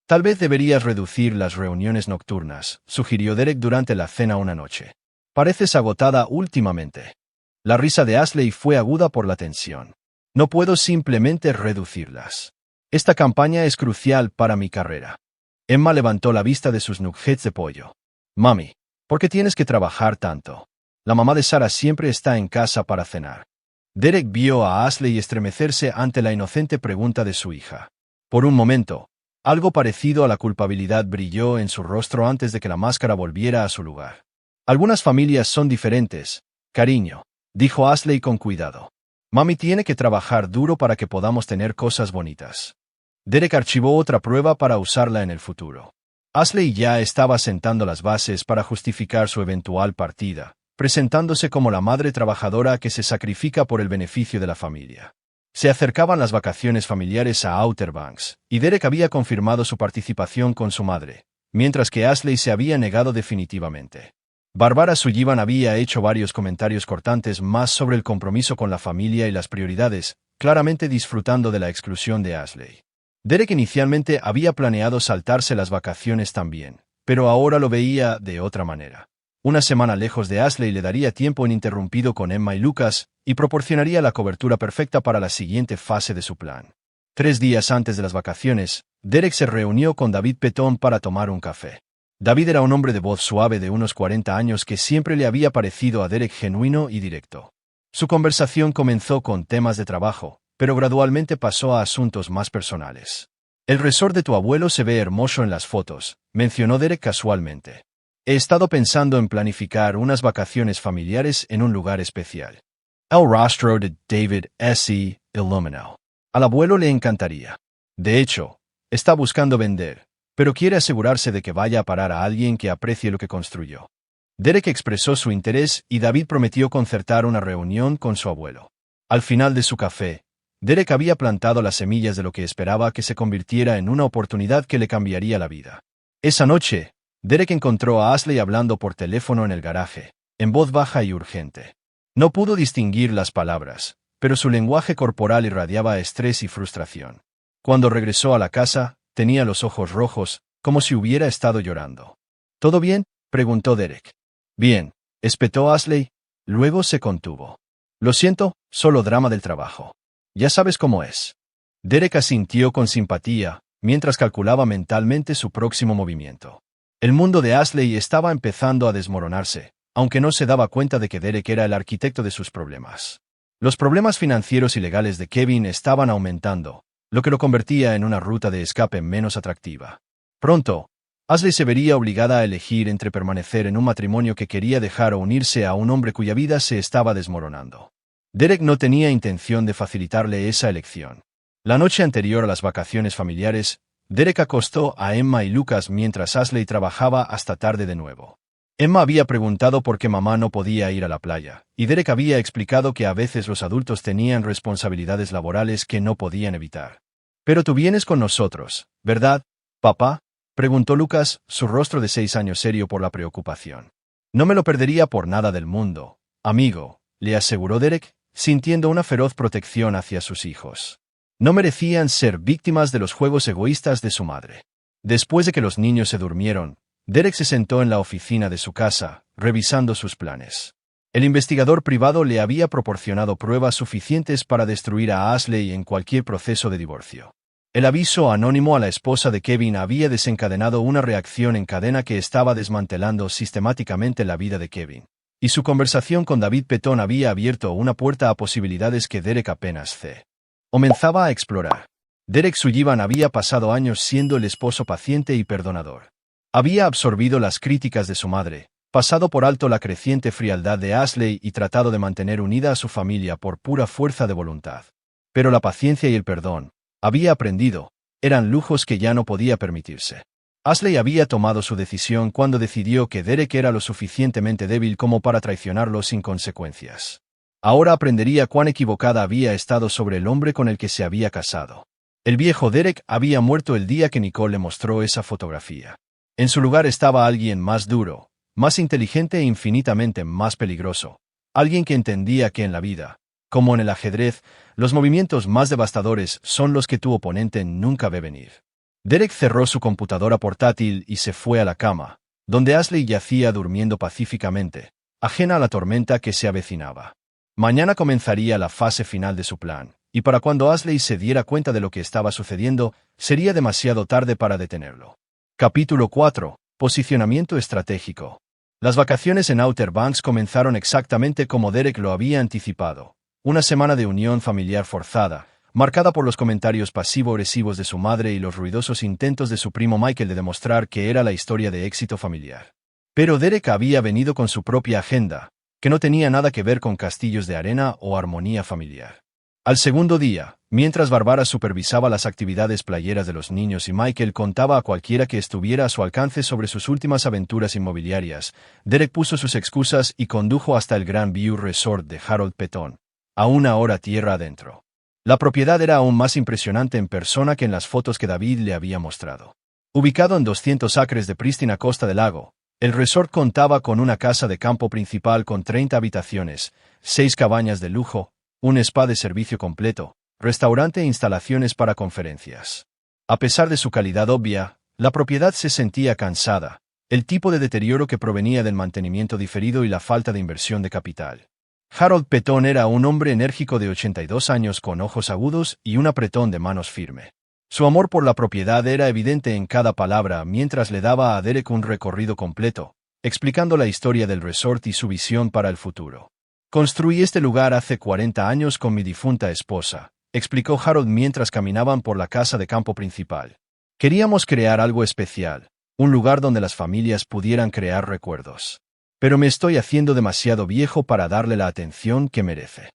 Tal vez deberías reducir las reuniones nocturnas, sugirió Derek durante la cena una noche. Pareces agotada últimamente. La risa de Ashley fue aguda por la tensión. No puedo simplemente reducirlas. Esta campaña es crucial para mi carrera. Emma levantó la vista de sus nuggets de pollo. Mami, ¿por qué tienes que trabajar tanto? La mamá de Sarah siempre está en casa para cenar. Derek vio a Ashley estremecerse ante la inocente pregunta de su hija. Por un momento, algo parecido a la culpabilidad brilló en su rostro antes de que la máscara volviera a su lugar. Algunas familias son diferentes, cariño, dijo Ashley con cuidado. Mami tiene que trabajar duro para que podamos tener cosas bonitas. Derek archivó otra prueba para usarla en el futuro. Ashley ya estaba sentando las bases para justificar su eventual partida, presentándose como la madre trabajadora que se sacrifica por el beneficio de la familia. Se acercaban las vacaciones familiares a Outer Banks, y Derek había confirmado su participación con su madre, mientras que Ashley se había negado definitivamente. Barbara Sullivan había hecho varios comentarios cortantes más sobre el compromiso con la familia y las prioridades, claramente disfrutando de la exclusión de Ashley. Derek inicialmente había planeado saltarse las vacaciones también, pero ahora lo veía de otra manera. Una semana lejos de Ashley le daría tiempo ininterrumpido con Emma y Lucas, y proporcionaría la cobertura perfecta para la siguiente fase de su plan. 3 días antes de las vacaciones, Derek se reunió con David Petón para tomar un café. David era un hombre de voz suave de unos 40 años que siempre le había parecido a Derek genuino y directo. Su conversación comenzó con temas de trabajo, pero gradualmente pasó a asuntos más personales. El resort de tu abuelo se ve hermoso en las fotos, mencionó Derek casualmente. He estado pensando en planificar unas vacaciones familiares en un lugar especial. El rostro de David se iluminó. Al abuelo le encantaría. De hecho, está buscando vender, pero quiere asegurarse de que vaya a parar a alguien que aprecie lo que construyó. Derek expresó su interés y David prometió concertar una reunión con su abuelo. Al final de su café, Derek había plantado las semillas de lo que esperaba que se convirtiera en una oportunidad que le cambiaría la vida. Esa noche, Derek encontró a Ashley hablando por teléfono en el garaje, en voz baja y urgente. No pudo distinguir las palabras, pero su lenguaje corporal irradiaba estrés y frustración. Cuando regresó a la casa, tenía los ojos rojos, como si hubiera estado llorando. ¿Todo bien?, preguntó Derek. Bien, espetó Ashley, luego se contuvo. Lo siento, solo drama del trabajo. Ya sabes cómo es. Derek asintió con simpatía, mientras calculaba mentalmente su próximo movimiento. El mundo de Ashley estaba empezando a desmoronarse, aunque no se daba cuenta de que Derek era el arquitecto de sus problemas. Los problemas financieros y legales de Kevin estaban aumentando, lo que lo convertía en una ruta de escape menos atractiva. Pronto, Ashley se vería obligada a elegir entre permanecer en un matrimonio que quería dejar o unirse a un hombre cuya vida se estaba desmoronando. Derek no tenía intención de facilitarle esa elección. La noche anterior a las vacaciones familiares, Derek acostó a Emma y Lucas mientras Ashley trabajaba hasta tarde de nuevo. Emma había preguntado por qué mamá no podía ir a la playa, y Derek había explicado que a veces los adultos tenían responsabilidades laborales que no podían evitar. «Pero tú vienes con nosotros, ¿verdad, papá?», preguntó Lucas, su rostro de 6 años serio por la preocupación. «No me lo perdería por nada del mundo, amigo», le aseguró Derek, sintiendo una feroz protección hacia sus hijos. No merecían ser víctimas de los juegos egoístas de su madre. Después de que los niños se durmieron, Derek se sentó en la oficina de su casa, revisando sus planes. El investigador privado le había proporcionado pruebas suficientes para destruir a Ashley en cualquier proceso de divorcio. El aviso anónimo a la esposa de Kevin había desencadenado una reacción en cadena que estaba desmantelando sistemáticamente la vida de Kevin. Y su conversación con David Petón había abierto una puerta a posibilidades que Derek apenas comenzaba a explorar. Derek Sullivan había pasado años siendo el esposo paciente y perdonador. Había absorbido las críticas de su madre, pasado por alto la creciente frialdad de Ashley y tratado de mantener unida a su familia por pura fuerza de voluntad. Pero la paciencia y el perdón, había aprendido, eran lujos que ya no podía permitirse. Ashley había tomado su decisión cuando decidió que Derek era lo suficientemente débil como para traicionarlo sin consecuencias. Ahora aprendería cuán equivocada había estado sobre el hombre con el que se había casado. El viejo Derek había muerto el día que Nicole le mostró esa fotografía. En su lugar estaba alguien más duro, más inteligente e infinitamente más peligroso. Alguien que entendía que en la vida, como en el ajedrez, los movimientos más devastadores son los que tu oponente nunca ve venir. Derek cerró su computadora portátil y se fue a la cama, donde Ashley yacía durmiendo pacíficamente, ajena a la tormenta que se avecinaba. Mañana comenzaría la fase final de su plan, y para cuando Ashley se diera cuenta de lo que estaba sucediendo, sería demasiado tarde para detenerlo. Capítulo 4. Posicionamiento estratégico. Las vacaciones en Outer Banks comenzaron exactamente como Derek lo había anticipado. Una semana de unión familiar forzada, marcada por los comentarios pasivo-agresivos de su madre y los ruidosos intentos de su primo Michael de demostrar que era la historia de éxito familiar. Pero Derek había venido con su propia agenda, que no tenía nada que ver con castillos de arena o armonía familiar. Al segundo día, mientras Barbara supervisaba las actividades playeras de los niños y Michael contaba a cualquiera que estuviera a su alcance sobre sus últimas aventuras inmobiliarias, Derek puso sus excusas y condujo hasta el Grand View Resort de Harold Petón, a una hora tierra adentro. La propiedad era aún más impresionante en persona que en las fotos que David le había mostrado. Ubicado en 200 acres de prístina costa del lago, el resort contaba con una casa de campo principal con 30 habitaciones, 6 cabañas de lujo, un spa de servicio completo, restaurante e instalaciones para conferencias. A pesar de su calidad obvia, la propiedad se sentía cansada, el tipo de deterioro que provenía del mantenimiento diferido y la falta de inversión de capital. Harold Petón era un hombre enérgico de 82 años con ojos agudos y un apretón de manos firme. Su amor por la propiedad era evidente en cada palabra mientras le daba a Derek un recorrido completo, explicando la historia del resort y su visión para el futuro. Construí este lugar hace 40 años con mi difunta esposa, explicó Harold mientras caminaban por la casa de campo principal. Queríamos crear algo especial, un lugar donde las familias pudieran crear recuerdos. Pero me estoy haciendo demasiado viejo para darle la atención que merece.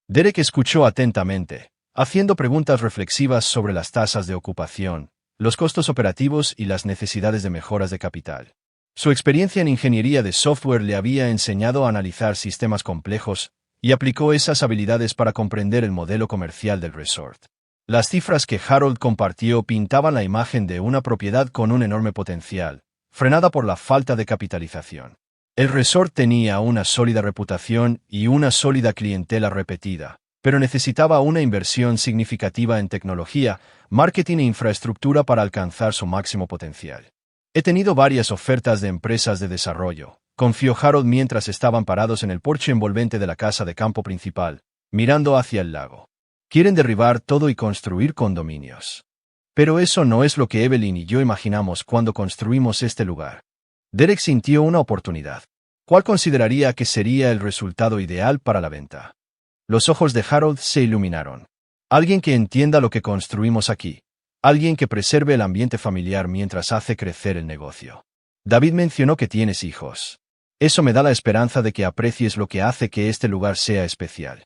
Derek escuchó atentamente, haciendo preguntas reflexivas sobre las tasas de ocupación, los costos operativos y las necesidades de mejoras de capital. Su experiencia en ingeniería de software le había enseñado a analizar sistemas complejos, y aplicó esas habilidades para comprender el modelo comercial del resort. Las cifras que Harold compartió pintaban la imagen de una propiedad con un enorme potencial, frenada por la falta de capitalización. El resort tenía una sólida reputación y una sólida clientela repetida, pero necesitaba una inversión significativa en tecnología, marketing e infraestructura para alcanzar su máximo potencial. He tenido varias ofertas de empresas de desarrollo, confió Harold mientras estaban parados en el porche envolvente de la casa de campo principal, mirando hacia el lago. Quieren derribar todo y construir condominios. Pero eso no es lo que Evelyn y yo imaginamos cuando construimos este lugar. Derek sintió una oportunidad. ¿Cuál consideraría que sería el resultado ideal para la venta? Los ojos de Harold se iluminaron. Alguien que entienda lo que construimos aquí. Alguien que preserve el ambiente familiar mientras hace crecer el negocio. David mencionó que tienes hijos. Eso me da la esperanza de que aprecies lo que hace que este lugar sea especial.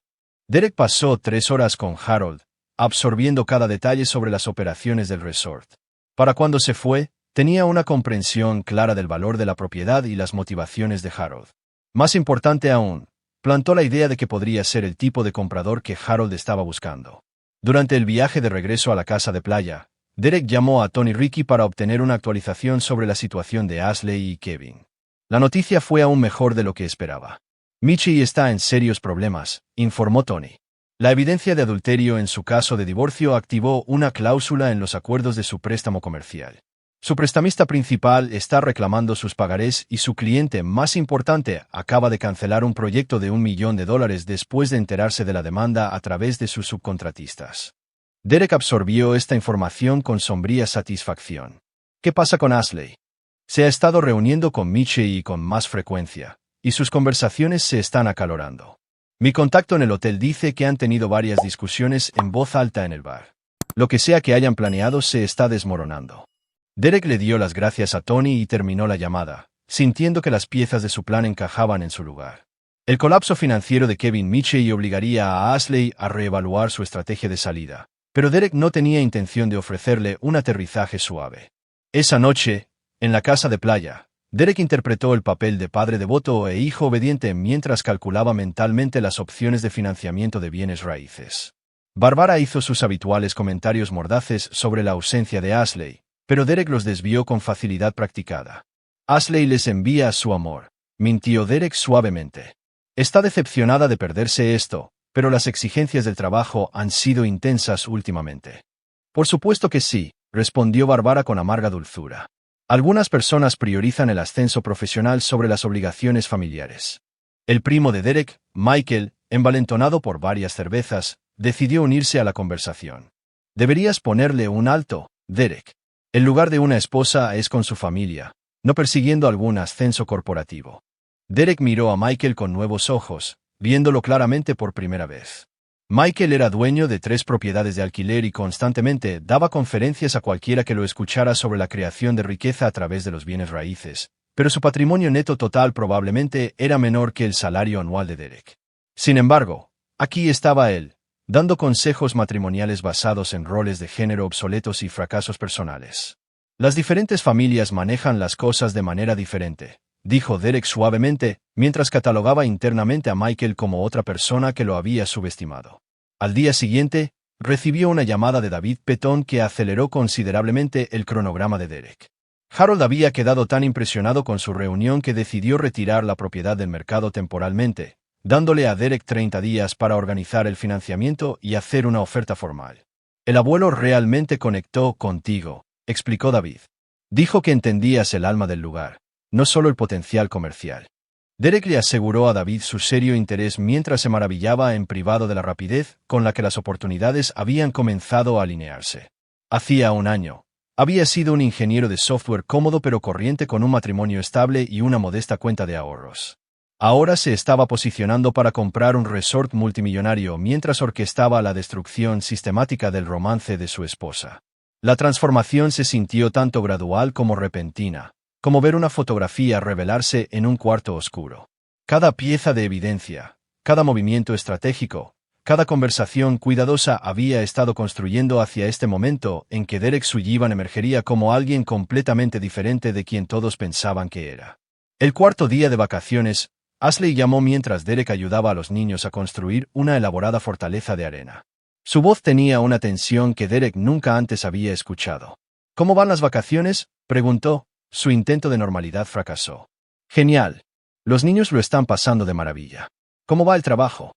Derek pasó 3 horas con Harold, absorbiendo cada detalle sobre las operaciones del resort. Para cuando se fue, tenía una comprensión clara del valor de la propiedad y las motivaciones de Harold. Más importante aún, plantó la idea de que podría ser el tipo de comprador que Harold estaba buscando. Durante el viaje de regreso a la casa de playa, Derek llamó a Tony Ricky para obtener una actualización sobre la situación de Ashley y Kevin. La noticia fue aún mejor de lo que esperaba. Michi está en serios problemas, informó Tony. La evidencia de adulterio en su caso de divorcio activó una cláusula en los acuerdos de su préstamo comercial. Su prestamista principal está reclamando sus pagarés y su cliente más importante acaba de cancelar un proyecto de $1 millón después de enterarse de la demanda a través de sus subcontratistas. Derek absorbió esta información con sombría satisfacción. ¿Qué pasa con Ashley? Se ha estado reuniendo con Michie con más frecuencia, y sus conversaciones se están acalorando. Mi contacto en el hotel dice que han tenido varias discusiones en voz alta en el bar. Lo que sea que hayan planeado se está desmoronando. Derek le dio las gracias a Tony y terminó la llamada, sintiendo que las piezas de su plan encajaban en su lugar. El colapso financiero de Kevin Michie obligaría a Ashley a reevaluar su estrategia de salida, pero Derek no tenía intención de ofrecerle un aterrizaje suave. Esa noche, en la casa de playa, Derek interpretó el papel de padre devoto e hijo obediente mientras calculaba mentalmente las opciones de financiamiento de bienes raíces. Barbara hizo sus habituales comentarios mordaces sobre la ausencia de Ashley, pero Derek los desvió con facilidad practicada. Ashley les envía su amor, mintió Derek suavemente. Está decepcionada de perderse esto, pero las exigencias del trabajo han sido intensas últimamente. Por supuesto que sí, respondió Barbara con amarga dulzura. Algunas personas priorizan el ascenso profesional sobre las obligaciones familiares. El primo de Derek, Michael, envalentonado por varias cervezas, decidió unirse a la conversación. Deberías ponerle un alto, Derek. El lugar de una esposa es con su familia, no persiguiendo algún ascenso corporativo. Derek miró a Michael con nuevos ojos, viéndolo claramente por primera vez. Michael era dueño de 3 propiedades de alquiler y constantemente daba conferencias a cualquiera que lo escuchara sobre la creación de riqueza a través de los bienes raíces, pero su patrimonio neto total probablemente era menor que el salario anual de Derek. Sin embargo, aquí estaba él, dando consejos matrimoniales basados en roles de género obsoletos y fracasos personales. Las diferentes familias manejan las cosas de manera diferente, dijo Derek suavemente, mientras catalogaba internamente a Michael como otra persona que lo había subestimado. Al día siguiente, recibió una llamada de David Petón que aceleró considerablemente el cronograma de Derek. Harold había quedado tan impresionado con su reunión que decidió retirar la propiedad del mercado temporalmente, dándole a Derek 30 días para organizar el financiamiento y hacer una oferta formal. El abuelo realmente conectó contigo, explicó David. Dijo que entendías el alma del lugar, no solo el potencial comercial. Derek le aseguró a David su serio interés mientras se maravillaba en privado de la rapidez con la que las oportunidades habían comenzado a alinearse. Hacía un año, había sido un ingeniero de software cómodo pero corriente con un matrimonio estable y una modesta cuenta de ahorros. Ahora se estaba posicionando para comprar un resort multimillonario mientras orquestaba la destrucción sistemática del romance de su esposa. La transformación se sintió tanto gradual como repentina, como ver una fotografía revelarse en un cuarto oscuro. Cada pieza de evidencia, cada movimiento estratégico, cada conversación cuidadosa había estado construyendo hacia este momento en que Derek Sullivan emergería como alguien completamente diferente de quien todos pensaban que era. El cuarto día de vacaciones, Ashley llamó mientras Derek ayudaba a los niños a construir una elaborada fortaleza de arena. Su voz tenía una tensión que Derek nunca antes había escuchado. ¿Cómo van las vacaciones?, preguntó. Su intento de normalidad fracasó. Genial. Los niños lo están pasando de maravilla. ¿Cómo va el trabajo?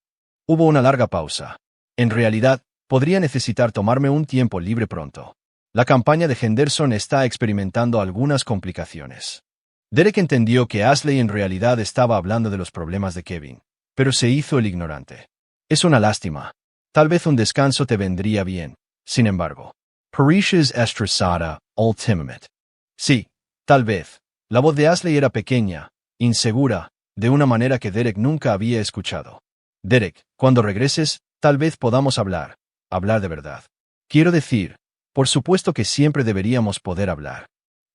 Hubo una larga pausa. En realidad, podría necesitar tomarme un tiempo libre pronto. La campaña de Henderson está experimentando algunas complicaciones. Derek entendió que Ashley en realidad estaba hablando de los problemas de Kevin, pero se hizo el ignorante. Es una lástima. Tal vez un descanso te vendría bien, sin embargo. Parishas estresada, ultimamente. Sí. Tal vez. La voz de Ashley era pequeña, insegura, de una manera que Derek nunca había escuchado. Derek, cuando regreses, tal vez podamos hablar de verdad. Quiero decir, por supuesto que siempre deberíamos poder hablar.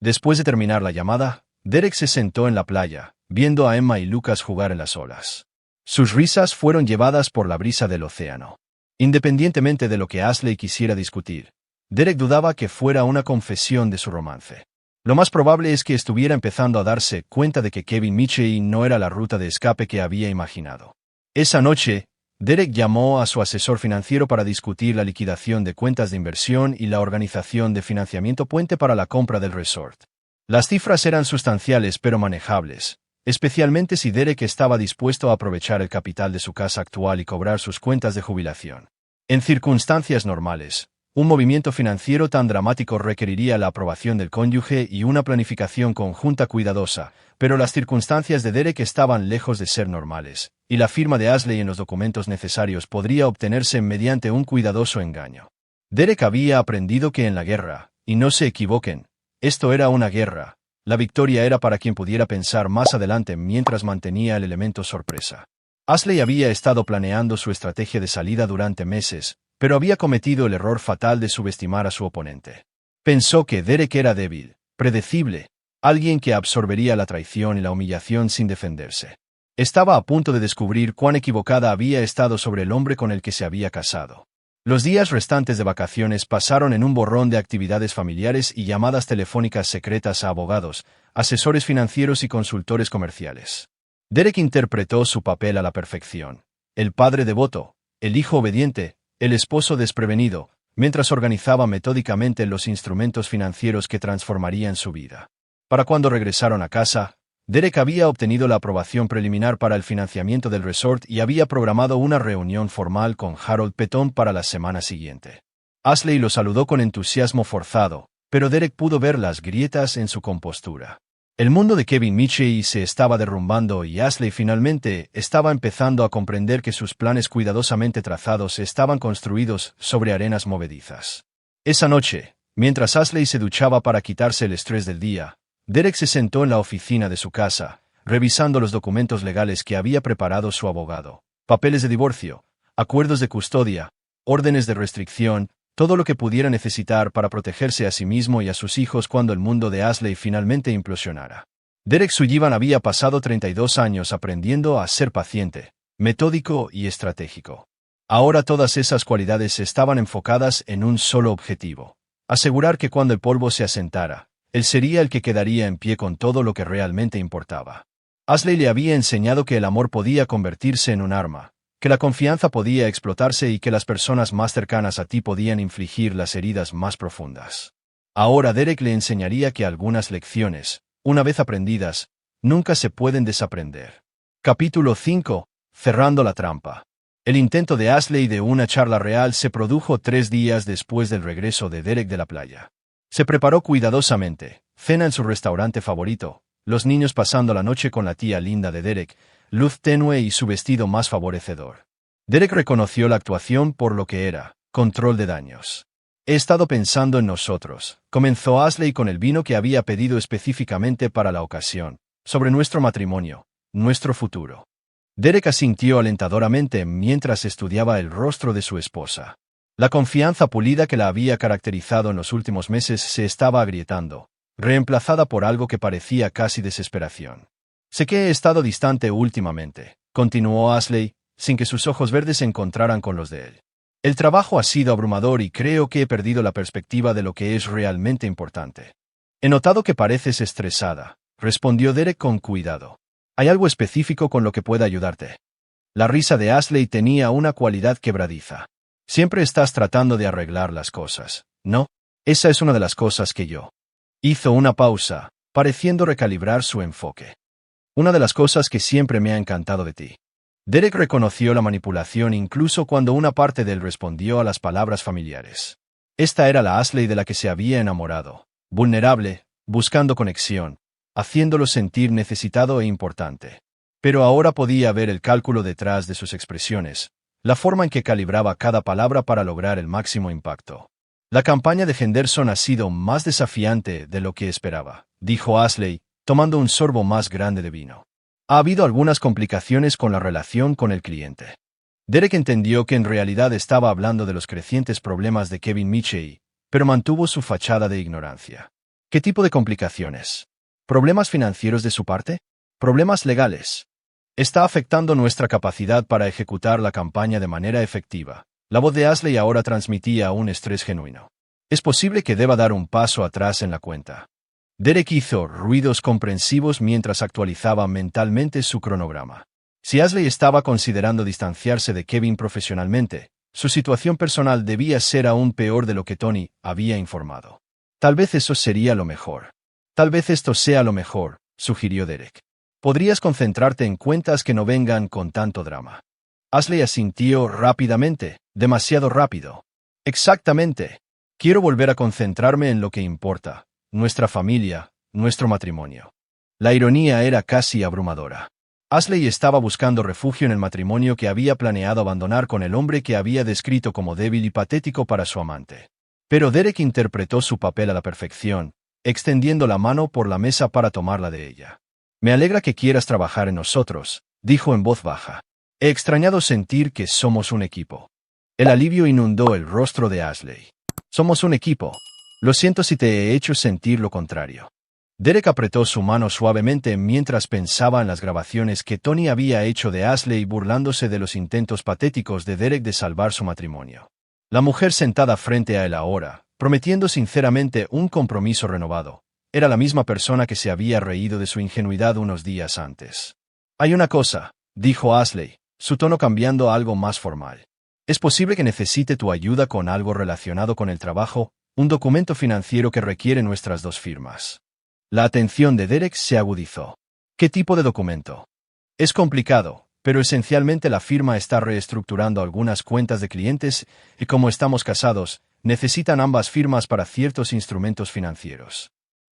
Después de terminar la llamada, Derek se sentó en la playa, viendo a Emma y Lucas jugar en las olas. Sus risas fueron llevadas por la brisa del océano. Independientemente de lo que Ashley quisiera discutir, Derek dudaba que fuera una confesión de su romance. Lo más probable es que estuviera empezando a darse cuenta de que Kevin Michie no era la ruta de escape que había imaginado. Esa noche, Derek llamó a su asesor financiero para discutir la liquidación de cuentas de inversión y la organización de financiamiento puente para la compra del resort. Las cifras eran sustanciales pero manejables, especialmente si Derek estaba dispuesto a aprovechar el capital de su casa actual y cobrar sus cuentas de jubilación. En circunstancias normales, Un movimiento financiero tan dramático requeriría la aprobación del cónyuge y una planificación conjunta cuidadosa, pero las circunstancias de Derek estaban lejos de ser normales, y la firma de Ashley en los documentos necesarios podría obtenerse mediante un cuidadoso engaño. Derek había aprendido que en la guerra, y no se equivoquen, esto era una guerra, la victoria era para quien pudiera pensar más adelante mientras mantenía el elemento sorpresa. Ashley había estado planeando su estrategia de salida durante meses, pero había cometido el error fatal de subestimar a su oponente. Pensó que Derek era débil, predecible, alguien que absorbería la traición y la humillación sin defenderse. Estaba a punto de descubrir cuán equivocada había estado sobre el hombre con el que se había casado. Los días restantes de vacaciones pasaron en un borrón de actividades familiares y llamadas telefónicas secretas a abogados, asesores financieros y consultores comerciales. Derek interpretó su papel a la perfección. El padre devoto, el hijo obediente, el esposo desprevenido, mientras organizaba metódicamente los instrumentos financieros que transformarían su vida. Para cuando regresaron a casa, Derek había obtenido la aprobación preliminar para el financiamiento del resort y había programado una reunión formal con Harold Petón para la semana siguiente. Ashley lo saludó con entusiasmo forzado, pero Derek pudo ver las grietas en su compostura. El mundo de Kevin Mitchell se estaba derrumbando y Ashley finalmente estaba empezando a comprender que sus planes cuidadosamente trazados estaban construidos sobre arenas movedizas. Esa noche, mientras Ashley se duchaba para quitarse el estrés del día, Derek se sentó en la oficina de su casa, revisando los documentos legales que había preparado su abogado, papeles de divorcio, acuerdos de custodia, órdenes de restricción, todo lo que pudiera necesitar para protegerse a sí mismo y a sus hijos cuando el mundo de Ashley finalmente implosionara. Derek Sullivan había pasado 32 años aprendiendo a ser paciente, metódico y estratégico. Ahora todas esas cualidades estaban enfocadas en un solo objetivo: asegurar que cuando el polvo se asentara, él sería el que quedaría en pie con todo lo que realmente importaba. Ashley le había enseñado que el amor podía convertirse en un arma, que la confianza podía explotarse y que las personas más cercanas a ti podían infligir las heridas más profundas. Ahora Derek le enseñaría que algunas lecciones, una vez aprendidas, nunca se pueden desaprender. Capítulo 5. Cerrando la trampa. El intento de Ashley de una charla real se produjo 3 días después del regreso de Derek de la playa. Se preparó cuidadosamente, cena en su restaurante favorito, los niños pasando la noche con la tía linda de Derek, luz tenue y su vestido más favorecedor. Derek reconoció la actuación por lo que era: control de daños. He estado pensando en nosotros, comenzó Ashley con el vino que había pedido específicamente para la ocasión, sobre nuestro matrimonio, nuestro futuro. Derek asintió alentadoramente mientras estudiaba el rostro de su esposa. La confianza pulida que la había caracterizado en los últimos meses se estaba agrietando, reemplazada por algo que parecía casi desesperación. Sé que he estado distante últimamente, continuó Ashley, sin que sus ojos verdes se encontraran con los de él. El trabajo ha sido abrumador y creo que he perdido la perspectiva de lo que es realmente importante. He notado que pareces estresada, respondió Derek con cuidado. ¿Hay algo específico con lo que pueda ayudarte? La risa de Ashley tenía una cualidad quebradiza. Siempre estás tratando de arreglar las cosas, ¿no? Esa es una de las cosas que yo. Hizo una pausa, pareciendo recalibrar su enfoque. Una de las cosas que siempre me ha encantado de ti. Derek reconoció la manipulación incluso cuando una parte de él respondió a las palabras familiares. Esta era la Ashley de la que se había enamorado, vulnerable, buscando conexión, haciéndolo sentir necesitado e importante. Pero ahora podía ver el cálculo detrás de sus expresiones, la forma en que calibraba cada palabra para lograr el máximo impacto. La campaña de Henderson ha sido más desafiante de lo que esperaba, dijo Ashley, tomando un sorbo más grande de vino. Ha habido algunas complicaciones con la relación con el cliente. Derek entendió que en realidad estaba hablando de los crecientes problemas de Kevin Mitchell, pero mantuvo su fachada de ignorancia. ¿Qué tipo de complicaciones? ¿Problemas financieros de su parte? ¿Problemas legales? Está afectando nuestra capacidad para ejecutar la campaña de manera efectiva. La voz de Ashley ahora transmitía un estrés genuino. Es posible que deba dar un paso atrás en la cuenta. Derek hizo ruidos comprensivos mientras actualizaba mentalmente su cronograma. Si Ashley estaba considerando distanciarse de Kevin profesionalmente, su situación personal debía ser aún peor de lo que Tony había informado. Tal vez eso sería lo mejor. Tal vez esto sea lo mejor, sugirió Derek. Podrías concentrarte en cuentas que no vengan con tanto drama. Ashley asintió rápidamente, demasiado rápido. Exactamente. Quiero volver a concentrarme en lo que importa, nuestra familia, nuestro matrimonio. La ironía era casi abrumadora. Ashley estaba buscando refugio en el matrimonio que había planeado abandonar con el hombre que había descrito como débil y patético para su amante. Pero Derek interpretó su papel a la perfección, extendiendo la mano por la mesa para tomarla de ella. Me alegra que quieras trabajar en nosotros, dijo en voz baja. He extrañado sentir que somos un equipo. El alivio inundó el rostro de Ashley. Somos un equipo. Lo siento si te he hecho sentir lo contrario. Derek apretó su mano suavemente mientras pensaba en las grabaciones que Tony había hecho de Ashley burlándose de los intentos patéticos de Derek de salvar su matrimonio. La mujer sentada frente a él ahora, prometiendo sinceramente un compromiso renovado, era la misma persona que se había reído de su ingenuidad unos días antes. Hay una cosa, dijo Ashley, su tono cambiando a algo más formal. Es posible que necesite tu ayuda con algo relacionado con el trabajo, un documento financiero que requiere nuestras dos firmas. La atención de Derek se agudizó. ¿Qué tipo de documento? Es complicado, pero esencialmente la firma está reestructurando algunas cuentas de clientes y como estamos casados, necesitan ambas firmas para ciertos instrumentos financieros.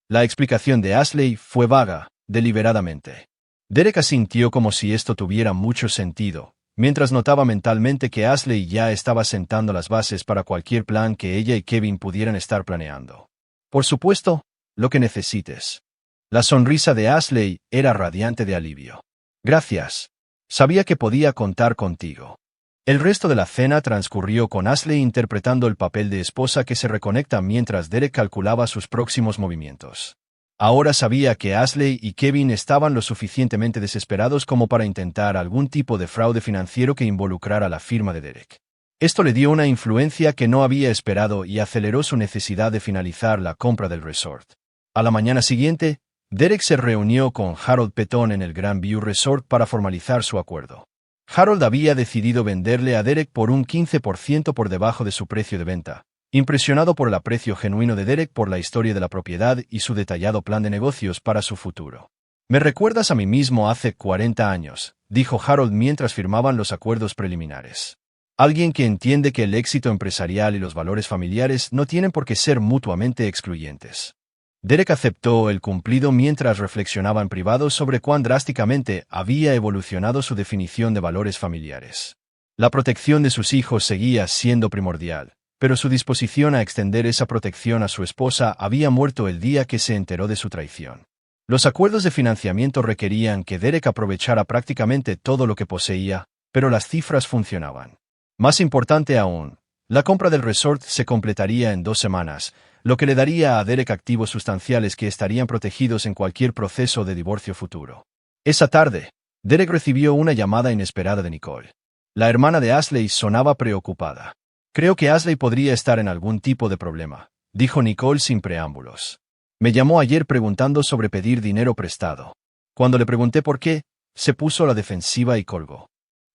La explicación de Ashley fue vaga, deliberadamente. Derek asintió como si esto tuviera mucho sentido, mientras notaba mentalmente que Ashley ya estaba sentando las bases para cualquier plan que ella y Kevin pudieran estar planeando. Por supuesto, lo que necesites. La sonrisa de Ashley era radiante de alivio. Gracias. Sabía que podía contar contigo. El resto de la cena transcurrió con Ashley interpretando el papel de esposa que se reconecta mientras Derek calculaba sus próximos movimientos. Ahora sabía que Ashley y Kevin estaban lo suficientemente desesperados como para intentar algún tipo de fraude financiero que involucrara la firma de Derek. Esto le dio una influencia que no había esperado y aceleró su necesidad de finalizar la compra del resort. A la mañana siguiente, Derek se reunió con Harold Petón en el Grand View Resort para formalizar su acuerdo. Harold había decidido venderle a Derek por un 15% por debajo de su precio de venta, impresionado por el aprecio genuino de Derek por la historia de la propiedad y su detallado plan de negocios para su futuro. «Me recuerdas a mí mismo hace 40 años», dijo Harold mientras firmaban los acuerdos preliminares. «Alguien que entiende que el éxito empresarial y los valores familiares no tienen por qué ser mutuamente excluyentes». Derek aceptó el cumplido mientras reflexionaba en privado sobre cuán drásticamente había evolucionado su definición de valores familiares. La protección de sus hijos seguía siendo primordial, pero su disposición a extender esa protección a su esposa había muerto el día que se enteró de su traición. Los acuerdos de financiamiento requerían que Derek aprovechara prácticamente todo lo que poseía, pero las cifras funcionaban. Más importante aún, la compra del resort se completaría en 2 semanas, lo que le daría a Derek activos sustanciales que estarían protegidos en cualquier proceso de divorcio futuro. Esa tarde, Derek recibió una llamada inesperada de Nicole. La hermana de Ashley sonaba preocupada. «Creo que Ashley podría estar en algún tipo de problema», dijo Nicole sin preámbulos. «Me llamó ayer preguntando sobre pedir dinero prestado. Cuando le pregunté por qué, se puso a la defensiva y colgó».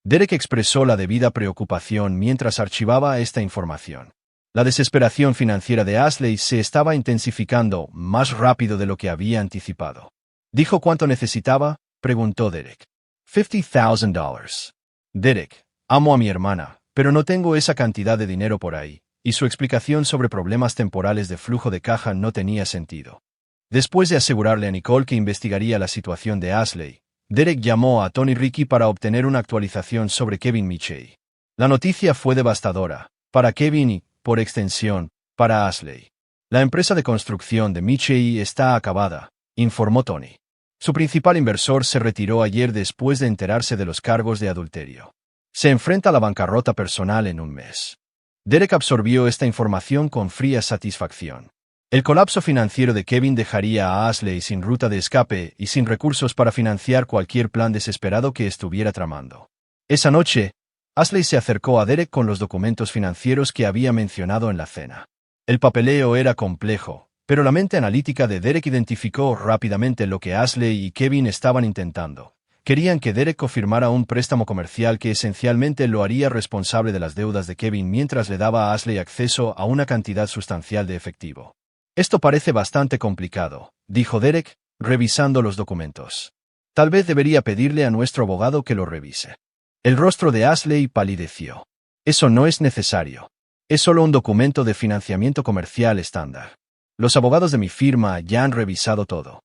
Derek expresó la debida preocupación mientras archivaba esta información. La desesperación financiera de Ashley se estaba intensificando más rápido de lo que había anticipado. ¿Dijo cuánto necesitaba?, preguntó Derek. $50,000. Derek, amo a mi hermana, pero no tengo esa cantidad de dinero por ahí, y su explicación sobre problemas temporales de flujo de caja no tenía sentido. Después de asegurarle a Nicole que investigaría la situación de Ashley, Derek llamó a Tony Ricky para obtener una actualización sobre Kevin Michey. La noticia fue devastadora, para Kevin y, por extensión, para Ashley. La empresa de construcción de Michey está acabada, informó Tony. Su principal inversor se retiró ayer después de enterarse de los cargos de adulterio. Se enfrenta a la bancarrota personal en un mes. Derek absorbió esta información con fría satisfacción. El colapso financiero de Kevin dejaría a Ashley sin ruta de escape y sin recursos para financiar cualquier plan desesperado que estuviera tramando. Esa noche, Ashley se acercó a Derek con los documentos financieros que había mencionado en la cena. El papeleo era complejo, pero la mente analítica de Derek identificó rápidamente lo que Ashley y Kevin estaban intentando. Querían que Derek confirmara un préstamo comercial que esencialmente lo haría responsable de las deudas de Kevin mientras le daba a Ashley acceso a una cantidad sustancial de efectivo. «Esto parece bastante complicado», dijo Derek, revisando los documentos. «Tal vez debería pedirle a nuestro abogado que lo revise». El rostro de Ashley palideció. «Eso no es necesario. Es solo un documento de financiamiento comercial estándar. Los abogados de mi firma ya han revisado todo.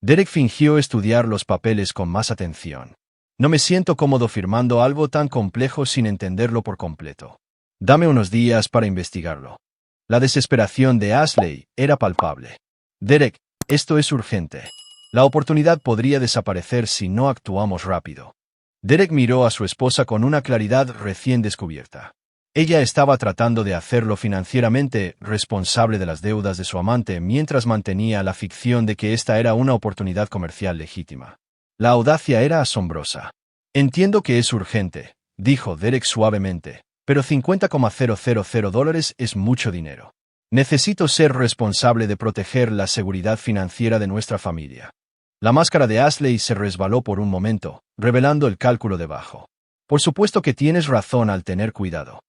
Derek fingió estudiar los papeles con más atención. No me siento cómodo firmando algo tan complejo sin entenderlo por completo. Dame unos días para investigarlo. La desesperación de Ashley era palpable. Derek, esto es urgente. La oportunidad podría desaparecer si no actuamos rápido. Derek miró a su esposa con una claridad recién descubierta. Ella estaba tratando de hacerlo financieramente responsable de las deudas de su amante mientras mantenía la ficción de que esta era una oportunidad comercial legítima. La audacia era asombrosa. Entiendo que es urgente, dijo Derek suavemente, pero $50,000 es mucho dinero. Necesito ser responsable de proteger la seguridad financiera de nuestra familia. La máscara de Ashley se resbaló por un momento, revelando el cálculo debajo. Por supuesto que tienes razón al tener cuidado.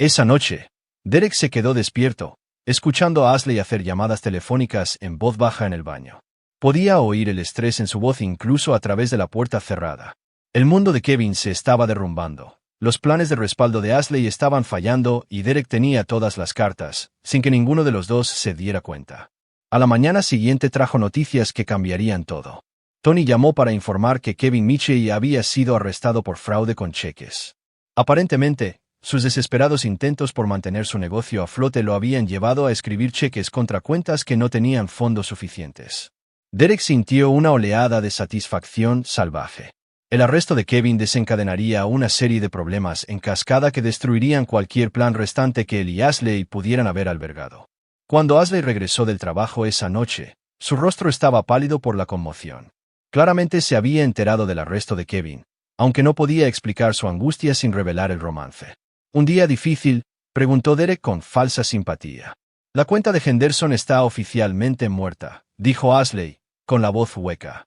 Esa noche, Derek se quedó despierto, escuchando a Ashley hacer llamadas telefónicas en voz baja en el baño. Podía oír el estrés en su voz incluso a través de la puerta cerrada. El mundo de Kevin se estaba derrumbando. Los planes de respaldo de Ashley estaban fallando y Derek tenía todas las cartas, sin que ninguno de los dos se diera cuenta. A la mañana siguiente trajo noticias que cambiarían todo. Tony llamó para informar que Kevin Michey había sido arrestado por fraude con cheques. Aparentemente, sus desesperados intentos por mantener su negocio a flote lo habían llevado a escribir cheques contra cuentas que no tenían fondos suficientes. Derek sintió una oleada de satisfacción salvaje. El arresto de Kevin desencadenaría una serie de problemas en cascada que destruirían cualquier plan restante que él y Ashley pudieran haber albergado. Cuando Ashley regresó del trabajo esa noche, su rostro estaba pálido por la conmoción. Claramente se había enterado del arresto de Kevin, aunque no podía explicar su angustia sin revelar el romance. ¿Un día difícil?, preguntó Derek con falsa simpatía. La cuenta de Henderson está oficialmente muerta, dijo Ashley, con la voz hueca.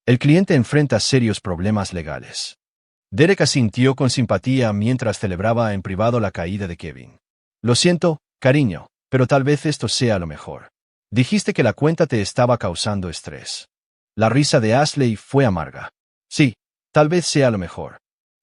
El cliente enfrenta serios problemas legales. Derek asintió con simpatía mientras celebraba en privado la caída de Kevin. Lo siento, cariño, pero tal vez esto sea lo mejor. Dijiste que la cuenta te estaba causando estrés. La risa de Ashley fue amarga. Sí, tal vez sea lo mejor.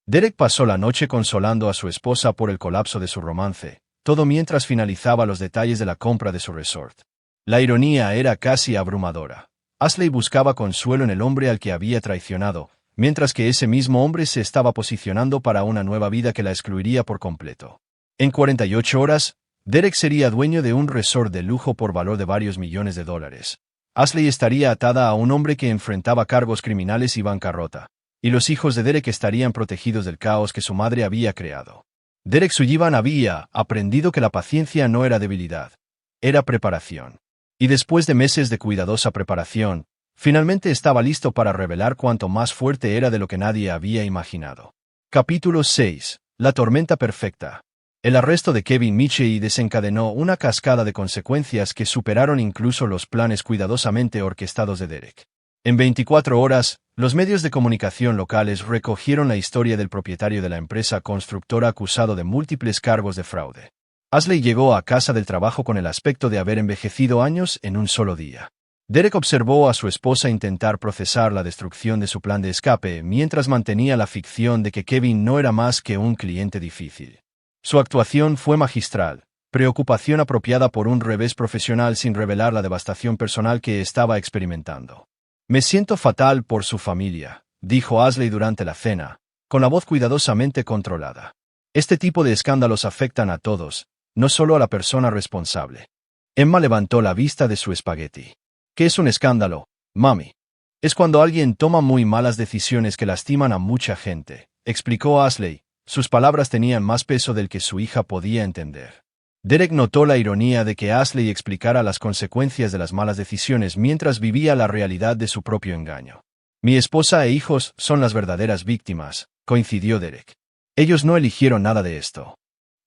Derek pasó la noche consolando a su esposa por el colapso de su romance, todo mientras finalizaba los detalles de la compra de su resort. La ironía era casi abrumadora. Ashley buscaba consuelo en el hombre al que había traicionado, mientras que ese mismo hombre se estaba posicionando para una nueva vida que la excluiría por completo. En 48 horas, Derek sería dueño de un resort de lujo por valor de varios millones de dólares. Ashley estaría atada a un hombre que enfrentaba cargos criminales y bancarrota, y los hijos de Derek estarían protegidos del caos que su madre había creado. Derek Sullivan había aprendido que la paciencia no era debilidad, era preparación. Y después de meses de cuidadosa preparación, finalmente estaba listo para revelar cuánto más fuerte era de lo que nadie había imaginado. Capítulo 6. La tormenta perfecta. El arresto de Kevin Michey desencadenó una cascada de consecuencias que superaron incluso los planes cuidadosamente orquestados de Derek. En 24 horas, los medios de comunicación locales recogieron la historia del propietario de la empresa constructora acusado de múltiples cargos de fraude. Ashley llegó a casa del trabajo con el aspecto de haber envejecido años en un solo día. Derek observó a su esposa intentar procesar la destrucción de su plan de escape mientras mantenía la ficción de que Kevin no era más que un cliente difícil. Su actuación fue magistral, preocupación apropiada por un revés profesional sin revelar la devastación personal que estaba experimentando. Me siento fatal por su familia, dijo Ashley durante la cena, con la voz cuidadosamente controlada. Este tipo de escándalos afectan a todos, no solo a la persona responsable. Emma levantó la vista de su espagueti. ¿Qué es un escándalo, mami? Es cuando alguien toma muy malas decisiones que lastiman a mucha gente, explicó Ashley. Sus palabras tenían más peso del que su hija podía entender. Derek notó la ironía de que Ashley explicara las consecuencias de las malas decisiones mientras vivía la realidad de su propio engaño. Mi esposa e hijos son las verdaderas víctimas, coincidió Derek. Ellos no eligieron nada de esto.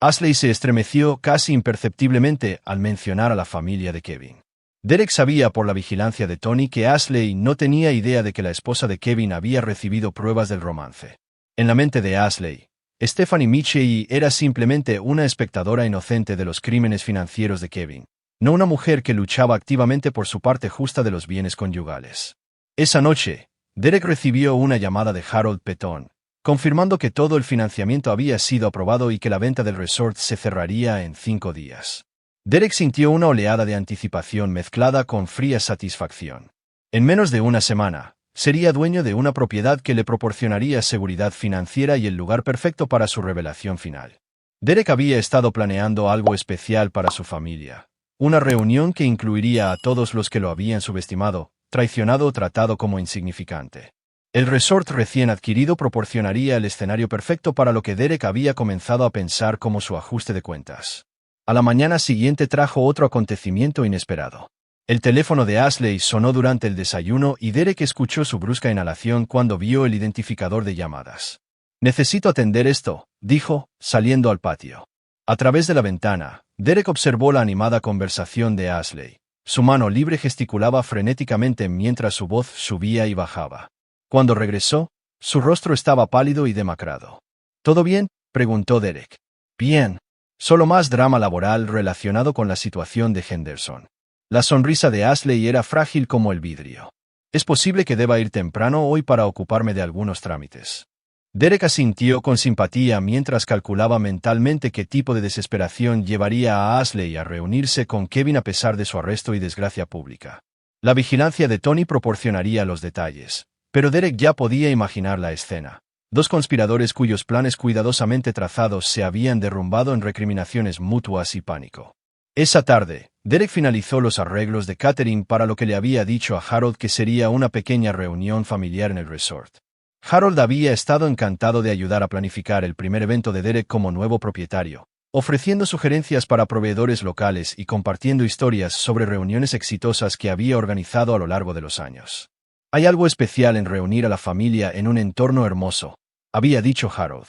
Ashley se estremeció casi imperceptiblemente al mencionar a la familia de Kevin. Derek sabía por la vigilancia de Tony que Ashley no tenía idea de que la esposa de Kevin había recibido pruebas del romance. En la mente de Ashley, Stephanie Michey era simplemente una espectadora inocente de los crímenes financieros de Kevin, no una mujer que luchaba activamente por su parte justa de los bienes conyugales. Esa noche, Derek recibió una llamada de Harold Petón, confirmando que todo el financiamiento había sido aprobado y que la venta del resort se cerraría en 5 días. Derek sintió una oleada de anticipación mezclada con fría satisfacción. En menos de una semana, sería dueño de una propiedad que le proporcionaría seguridad financiera y el lugar perfecto para su revelación final. Derek había estado planeando algo especial para su familia. Una reunión que incluiría a todos los que lo habían subestimado, traicionado o tratado como insignificante. El resort recién adquirido proporcionaría el escenario perfecto para lo que Derek había comenzado a pensar como su ajuste de cuentas. A la mañana siguiente trajo otro acontecimiento inesperado. El teléfono de Ashley sonó durante el desayuno y Derek escuchó su brusca inhalación cuando vio el identificador de llamadas. «Necesito atender esto», dijo, saliendo al patio. A través de la ventana, Derek observó la animada conversación de Ashley. Su mano libre gesticulaba frenéticamente mientras su voz subía y bajaba. Cuando regresó, su rostro estaba pálido y demacrado. «¿Todo bien?», preguntó Derek. «Bien. Solo más drama laboral relacionado con la situación de Henderson». La sonrisa de Ashley era frágil como el vidrio. «Es posible que deba ir temprano hoy para ocuparme de algunos trámites». Derek asintió con simpatía mientras calculaba mentalmente qué tipo de desesperación llevaría a Ashley a reunirse con Kevin a pesar de su arresto y desgracia pública. La vigilancia de Tony proporcionaría los detalles, pero Derek ya podía imaginar la escena. Dos conspiradores cuyos planes cuidadosamente trazados se habían derrumbado en recriminaciones mutuas y pánico. Esa tarde, Derek finalizó los arreglos de catering para lo que le había dicho a Harold que sería una pequeña reunión familiar en el resort. Harold había estado encantado de ayudar a planificar el primer evento de Derek como nuevo propietario, ofreciendo sugerencias para proveedores locales y compartiendo historias sobre reuniones exitosas que había organizado a lo largo de los años. «Hay algo especial en reunir a la familia en un entorno hermoso», había dicho Harold.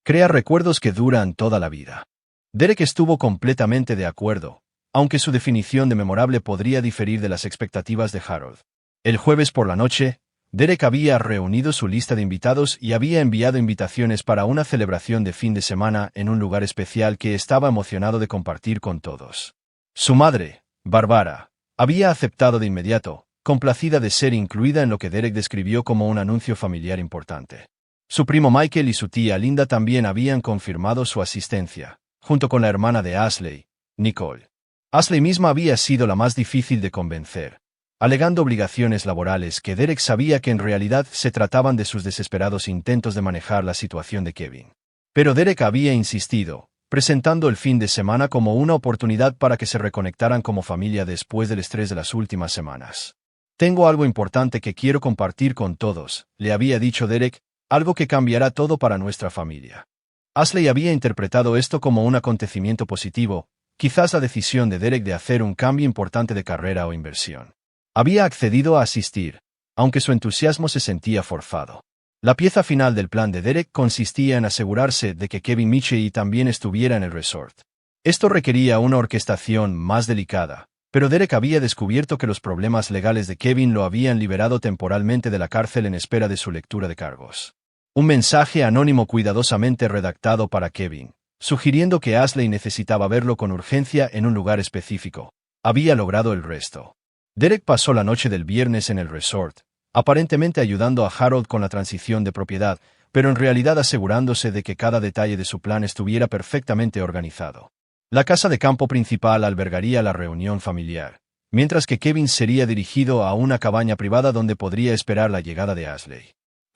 «Crea recuerdos que duran toda la vida». Derek estuvo completamente de acuerdo, aunque su definición de memorable podría diferir de las expectativas de Harold. El jueves por la noche, Derek había reunido su lista de invitados y había enviado invitaciones para una celebración de fin de semana en un lugar especial que estaba emocionado de compartir con todos. Su madre, Barbara, había aceptado de inmediato, complacida de ser incluida en lo que Derek describió como un anuncio familiar importante. Su primo Michael y su tía Linda también habían confirmado su asistencia, junto con la hermana de Ashley, Nicole. Ashley misma había sido la más difícil de convencer, alegando obligaciones laborales que Derek sabía que en realidad se trataban de sus desesperados intentos de manejar la situación de Kevin. Pero Derek había insistido, presentando el fin de semana como una oportunidad para que se reconectaran como familia después del estrés de las últimas semanas. «Tengo algo importante que quiero compartir con todos», le había dicho Derek, «algo que cambiará todo para nuestra familia». Ashley había interpretado esto como un acontecimiento positivo, quizás la decisión de Derek de hacer un cambio importante de carrera o inversión. Había accedido a asistir, aunque su entusiasmo se sentía forzado. La pieza final del plan de Derek consistía en asegurarse de que Kevin Michie también estuviera en el resort. Esto requería una orquestación más delicada, pero Derek había descubierto que los problemas legales de Kevin lo habían liberado temporalmente de la cárcel en espera de su lectura de cargos. Un mensaje anónimo cuidadosamente redactado para Kevin, sugiriendo que Ashley necesitaba verlo con urgencia en un lugar específico, había logrado el resto. Derek pasó la noche del viernes en el resort, aparentemente ayudando a Harold con la transición de propiedad, pero en realidad asegurándose de que cada detalle de su plan estuviera perfectamente organizado. La casa de campo principal albergaría la reunión familiar, mientras que Kevin sería dirigido a una cabaña privada donde podría esperar la llegada de Ashley.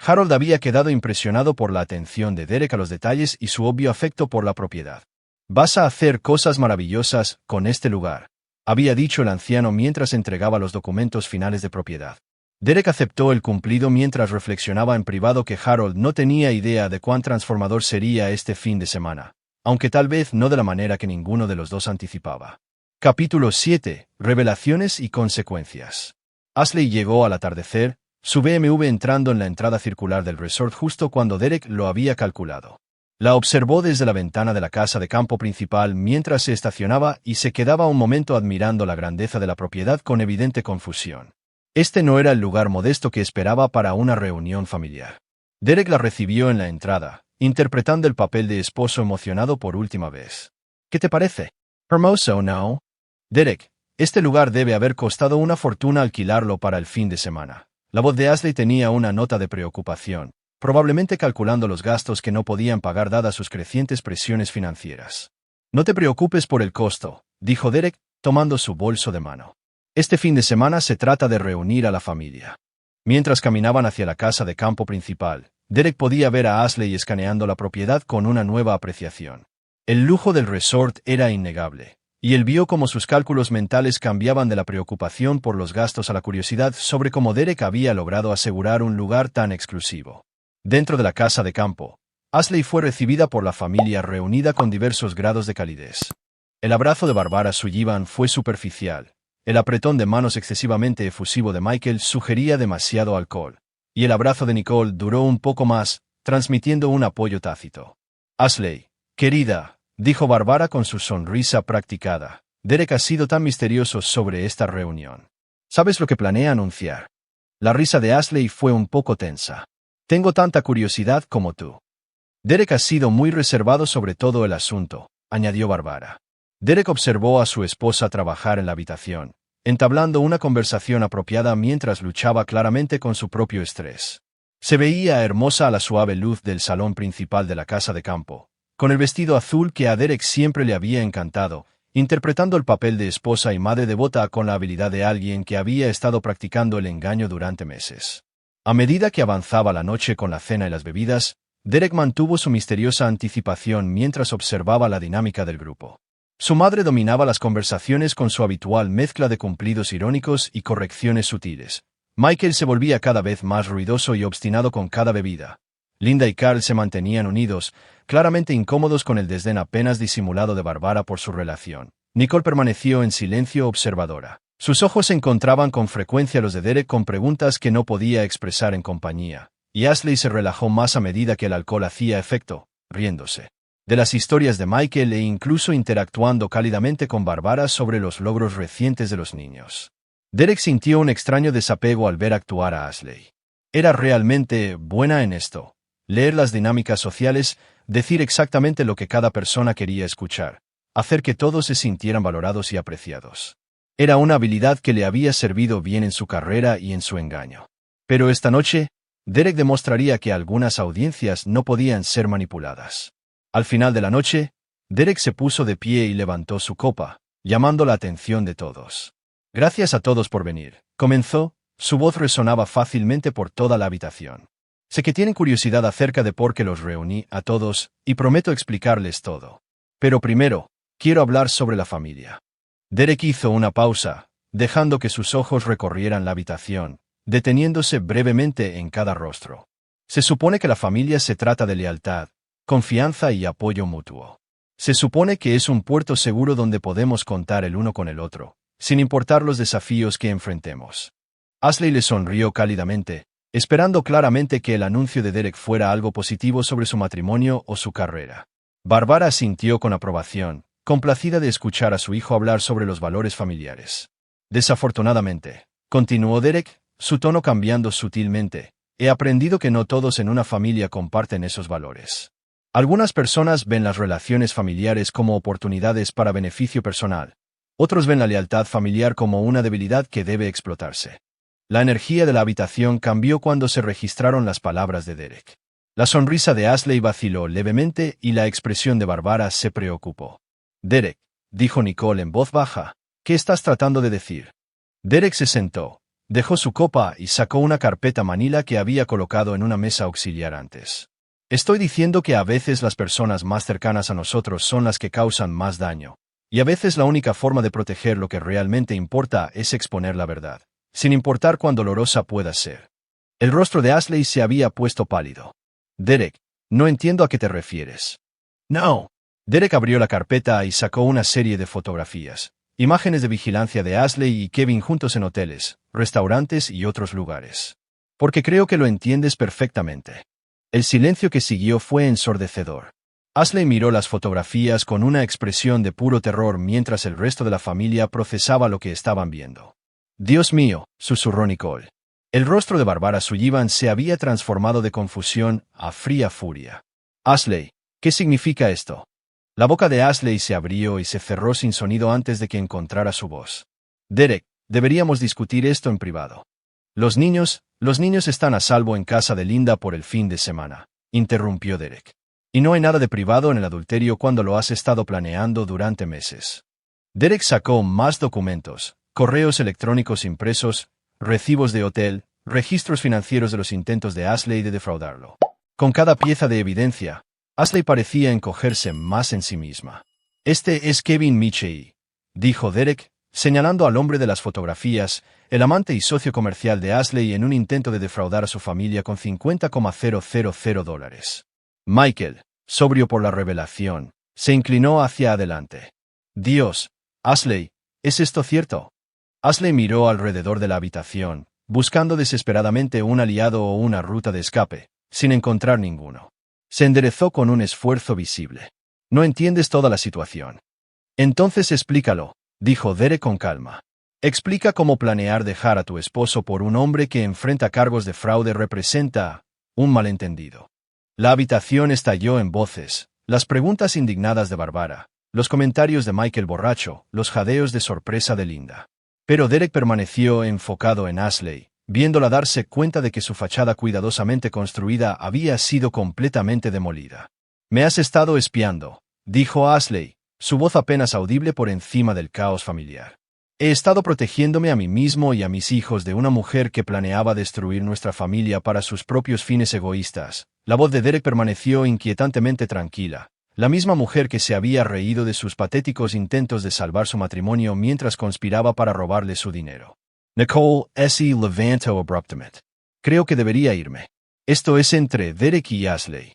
Harold había quedado impresionado por la atención de Derek a los detalles y su obvio afecto por la propiedad. «Vas a hacer cosas maravillosas con este lugar», había dicho el anciano mientras entregaba los documentos finales de propiedad. Derek aceptó el cumplido mientras reflexionaba en privado que Harold no tenía idea de cuán transformador sería este fin de semana, aunque tal vez no de la manera que ninguno de los dos anticipaba. Capítulo 7. Revelaciones y consecuencias. Ashley llegó al atardecer, su BMW entrando en la entrada circular del resort justo cuando Derek lo había calculado. La observó desde la ventana de la casa de campo principal mientras se estacionaba y se quedaba un momento admirando la grandeza de la propiedad con evidente confusión. Este no era el lugar modesto que esperaba para una reunión familiar. Derek la recibió en la entrada, interpretando el papel de esposo emocionado por última vez. «¿Qué te parece? Hermoso, ¿no? Derek, este lugar debe haber costado una fortuna alquilarlo para el fin de semana». La voz de Ashley tenía una nota de preocupación, probablemente calculando los gastos que no podían pagar dadas sus crecientes presiones financieras. No te preocupes por el costo, dijo Derek, tomando su bolso de mano. Este fin de semana se trata de reunir a la familia. Mientras caminaban hacia la casa de campo principal, Derek podía ver a Ashley escaneando la propiedad con una nueva apreciación. El lujo del resort era innegable, y él vio cómo sus cálculos mentales cambiaban de la preocupación por los gastos a la curiosidad sobre cómo Derek había logrado asegurar un lugar tan exclusivo. Dentro de la casa de campo, Ashley fue recibida por la familia reunida con diversos grados de calidez. El abrazo de Barbara Sullivan fue superficial. El apretón de manos excesivamente efusivo de Michael sugería demasiado alcohol, y el abrazo de Nicole duró un poco más, transmitiendo un apoyo tácito. Ashley, querida, dijo Barbara con su sonrisa practicada, Derek ha sido tan misterioso sobre esta reunión. ¿Sabes lo que planea anunciar? La risa de Ashley fue un poco tensa. Tengo tanta curiosidad como tú. Derek ha sido muy reservado sobre todo el asunto, añadió Barbara. Derek observó a su esposa trabajar en la habitación, entablando una conversación apropiada mientras luchaba claramente con su propio estrés. Se veía hermosa a la suave luz del salón principal de la casa de campo, con el vestido azul que a Derek siempre le había encantado, interpretando el papel de esposa y madre devota con la habilidad de alguien que había estado practicando el engaño durante meses. A medida que avanzaba la noche con la cena y las bebidas, Derek mantuvo su misteriosa anticipación mientras observaba la dinámica del grupo. Su madre dominaba las conversaciones con su habitual mezcla de cumplidos irónicos y correcciones sutiles. Michael se volvía cada vez más ruidoso y obstinado con cada bebida. Linda y Carl se mantenían unidos, claramente incómodos con el desdén apenas disimulado de Barbara por su relación. Nicole permaneció en silencio observadora. Sus ojos se encontraban con frecuencia los de Derek con preguntas que no podía expresar en compañía, y Ashley se relajó más a medida que el alcohol hacía efecto, riéndose de las historias de Michael e incluso interactuando cálidamente con Barbara sobre los logros recientes de los niños. Derek sintió un extraño desapego al ver actuar a Ashley. Era realmente buena en esto, leer las dinámicas sociales, decir exactamente lo que cada persona quería escuchar, hacer que todos se sintieran valorados y apreciados. Era una habilidad que le había servido bien en su carrera y en su engaño. Pero esta noche, Derek demostraría que algunas audiencias no podían ser manipuladas. Al final de la noche, Derek se puso de pie y levantó su copa, llamando la atención de todos. Gracias a todos por venir, comenzó, su voz resonaba fácilmente por toda la habitación. Sé que tienen curiosidad acerca de por qué los reuní a todos, y prometo explicarles todo. Pero primero, quiero hablar sobre la familia. Derek hizo una pausa, dejando que sus ojos recorrieran la habitación, deteniéndose brevemente en cada rostro. Se supone que la familia se trata de lealtad, confianza y apoyo mutuo. Se supone que es un puerto seguro donde podemos contar el uno con el otro, sin importar los desafíos que enfrentemos. Ashley le sonrió cálidamente, esperando claramente que el anuncio de Derek fuera algo positivo sobre su matrimonio o su carrera. Barbara asintió con aprobación, complacida de escuchar a su hijo hablar sobre los valores familiares. Desafortunadamente, continuó Derek, su tono cambiando sutilmente, he aprendido que no todos en una familia comparten esos valores. Algunas personas ven las relaciones familiares como oportunidades para beneficio personal. Otros ven la lealtad familiar como una debilidad que debe explotarse. La energía de la habitación cambió cuando se registraron las palabras de Derek. La sonrisa de Ashley vaciló levemente y la expresión de Barbara se preocupó. Derek, dijo Nicole en voz baja, ¿qué estás tratando de decir? Derek se sentó, dejó su copa y sacó una carpeta manila que había colocado en una mesa auxiliar antes. Estoy diciendo que a veces las personas más cercanas a nosotros son las que causan más daño, y a veces la única forma de proteger lo que realmente importa es exponer la verdad, sin importar cuán dolorosa pueda ser. El rostro de Ashley se había puesto pálido. Derek, no entiendo a qué te refieres. No. Derek abrió la carpeta y sacó una serie de fotografías, imágenes de vigilancia de Ashley y Kevin juntos en hoteles, restaurantes y otros lugares. Porque creo que lo entiendes perfectamente. El silencio que siguió fue ensordecedor. Ashley miró las fotografías con una expresión de puro terror mientras el resto de la familia procesaba lo que estaban viendo. Dios mío, susurró Nicole. El rostro de Barbara Sullivan se había transformado de confusión a fría furia. Ashley, ¿qué significa esto? La boca de Ashley se abrió y se cerró sin sonido antes de que encontrara su voz. Derek, deberíamos discutir esto en privado. Los niños están a salvo en casa de Linda por el fin de semana, interrumpió Derek. Y no hay nada de privado en el adulterio cuando lo has estado planeando durante meses. Derek sacó más documentos, correos electrónicos impresos, recibos de hotel, registros financieros de los intentos de Ashley de defraudarlo. Con cada pieza de evidencia, Ashley parecía encogerse más en sí misma. Este es Kevin Michei, dijo Derek, señalando al hombre de las fotografías, el amante y socio comercial de Ashley en un intento de defraudar a su familia con $50,000. Michael, sobrio por la revelación, se inclinó hacia adelante. Dios, Ashley, ¿es esto cierto? Ashley miró alrededor de la habitación, buscando desesperadamente un aliado o una ruta de escape, sin encontrar ninguno. Se enderezó con un esfuerzo visible. No entiendes toda la situación. Entonces explícalo, dijo Derek con calma. Explica cómo planear dejar a tu esposo por un hombre que enfrenta cargos de fraude representa un malentendido. La habitación estalló en voces, las preguntas indignadas de Barbara, los comentarios de Michael borracho, los jadeos de sorpresa de Linda. Pero Derek permaneció enfocado en Ashley, viéndola darse cuenta de que su fachada cuidadosamente construida había sido completamente demolida. Me has estado espiando, dijo Ashley, su voz apenas audible por encima del caos familiar. He estado protegiéndome a mí mismo y a mis hijos de una mujer que planeaba destruir nuestra familia para sus propios fines egoístas. La voz de Derek permaneció inquietantemente tranquila. La misma mujer que se había reído de sus patéticos intentos de salvar su matrimonio mientras conspiraba para robarle su dinero. Nicole se levantó abruptamente. Creo que debería irme. Esto es entre Derek y Ashley.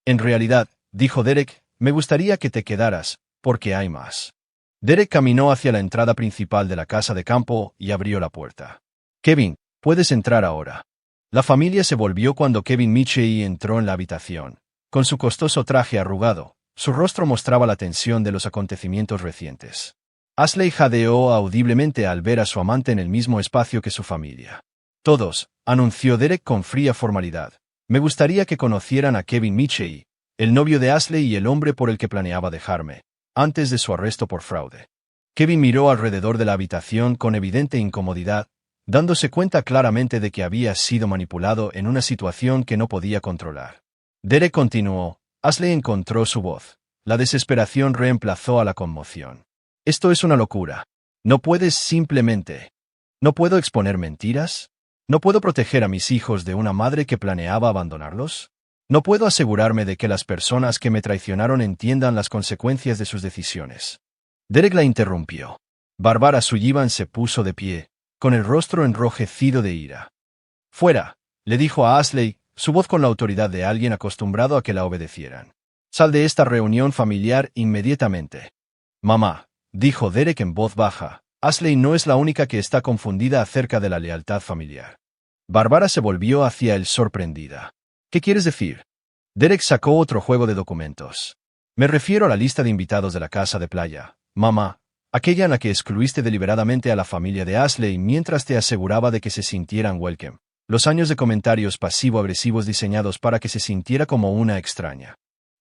En realidad, dijo Derek, me gustaría que te quedaras, porque hay más. Derek caminó hacia la entrada principal de la casa de campo y abrió la puerta. Kevin, puedes entrar ahora. La familia se volvió cuando Kevin Michei entró en la habitación. Con su costoso traje arrugado, su rostro mostraba la tensión de los acontecimientos recientes. Ashley jadeó audiblemente al ver a su amante en el mismo espacio que su familia. Todos, anunció Derek con fría formalidad. Me gustaría que conocieran a Kevin Michei, el novio de Ashley y el hombre por el que planeaba dejarme, antes de su arresto por fraude. Kevin miró alrededor de la habitación con evidente incomodidad, dándose cuenta claramente de que había sido manipulado en una situación que no podía controlar. Derek continuó. Ashley encontró su voz. La desesperación reemplazó a la conmoción. Esto es una locura. No puedes simplemente. ¿No puedo exponer mentiras? ¿No puedo proteger a mis hijos de una madre que planeaba abandonarlos? ¿No puedo asegurarme de que las personas que me traicionaron entiendan las consecuencias de sus decisiones? Derek la interrumpió. Barbara Sullivan se puso de pie, con el rostro enrojecido de ira. Fuera, le dijo a Ashley, su voz con la autoridad de alguien acostumbrado a que la obedecieran. Sal de esta reunión familiar inmediatamente. Mamá, dijo Derek en voz baja, Ashley no es la única que está confundida acerca de la lealtad familiar. Barbara se volvió hacia él sorprendida. ¿Qué quieres decir? Derek sacó otro juego de documentos. Me refiero a la lista de invitados de la casa de playa, mamá, aquella en la que excluiste deliberadamente a la familia de Ashley mientras te aseguraba de que se sintieran welcome. Los años de comentarios pasivo-agresivos diseñados para que se sintiera como una extraña.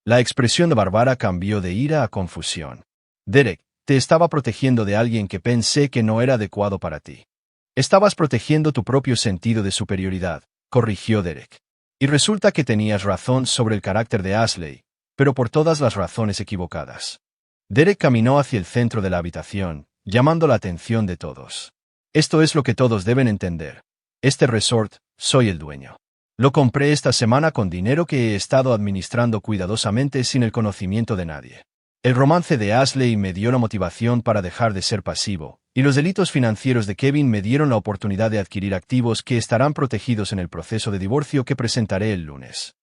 La expresión de Barbara cambió de ira a confusión. Derek, te estaba protegiendo de alguien que pensé que no era adecuado para ti. Estabas protegiendo tu propio sentido de superioridad, corrigió Derek. Y resulta que tenías razón sobre el carácter de Ashley, pero por todas las razones equivocadas. Derek caminó hacia el centro de la habitación, llamando la atención de todos. Esto es lo que todos deben entender. Este resort, soy el dueño. Lo compré esta semana con dinero que he estado administrando cuidadosamente sin el conocimiento de nadie. El romance de Ashley me dio la motivación para dejar de ser pasivo, y los delitos financieros de Kevin me dieron la oportunidad de adquirir activos que estarán protegidos en el proceso de divorcio que presentaré el lunes.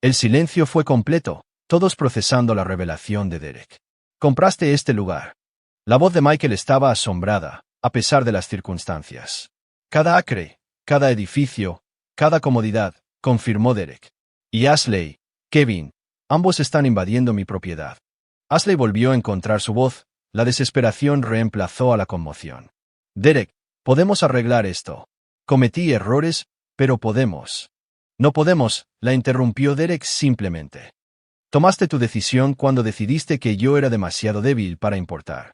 El silencio fue completo, todos procesando la revelación de Derek. Compraste este lugar. La voz de Michael estaba asombrada, a pesar de las circunstancias. Cada acre, cada edificio, cada comodidad, confirmó Derek. Y Ashley, Kevin, ambos están invadiendo mi propiedad. Ashley volvió a encontrar su voz, la desesperación reemplazó a la conmoción. Derek, podemos arreglar esto. Cometí errores, pero podemos. No podemos, la interrumpió Derek simplemente. Tomaste tu decisión cuando decidiste que yo era demasiado débil para importar.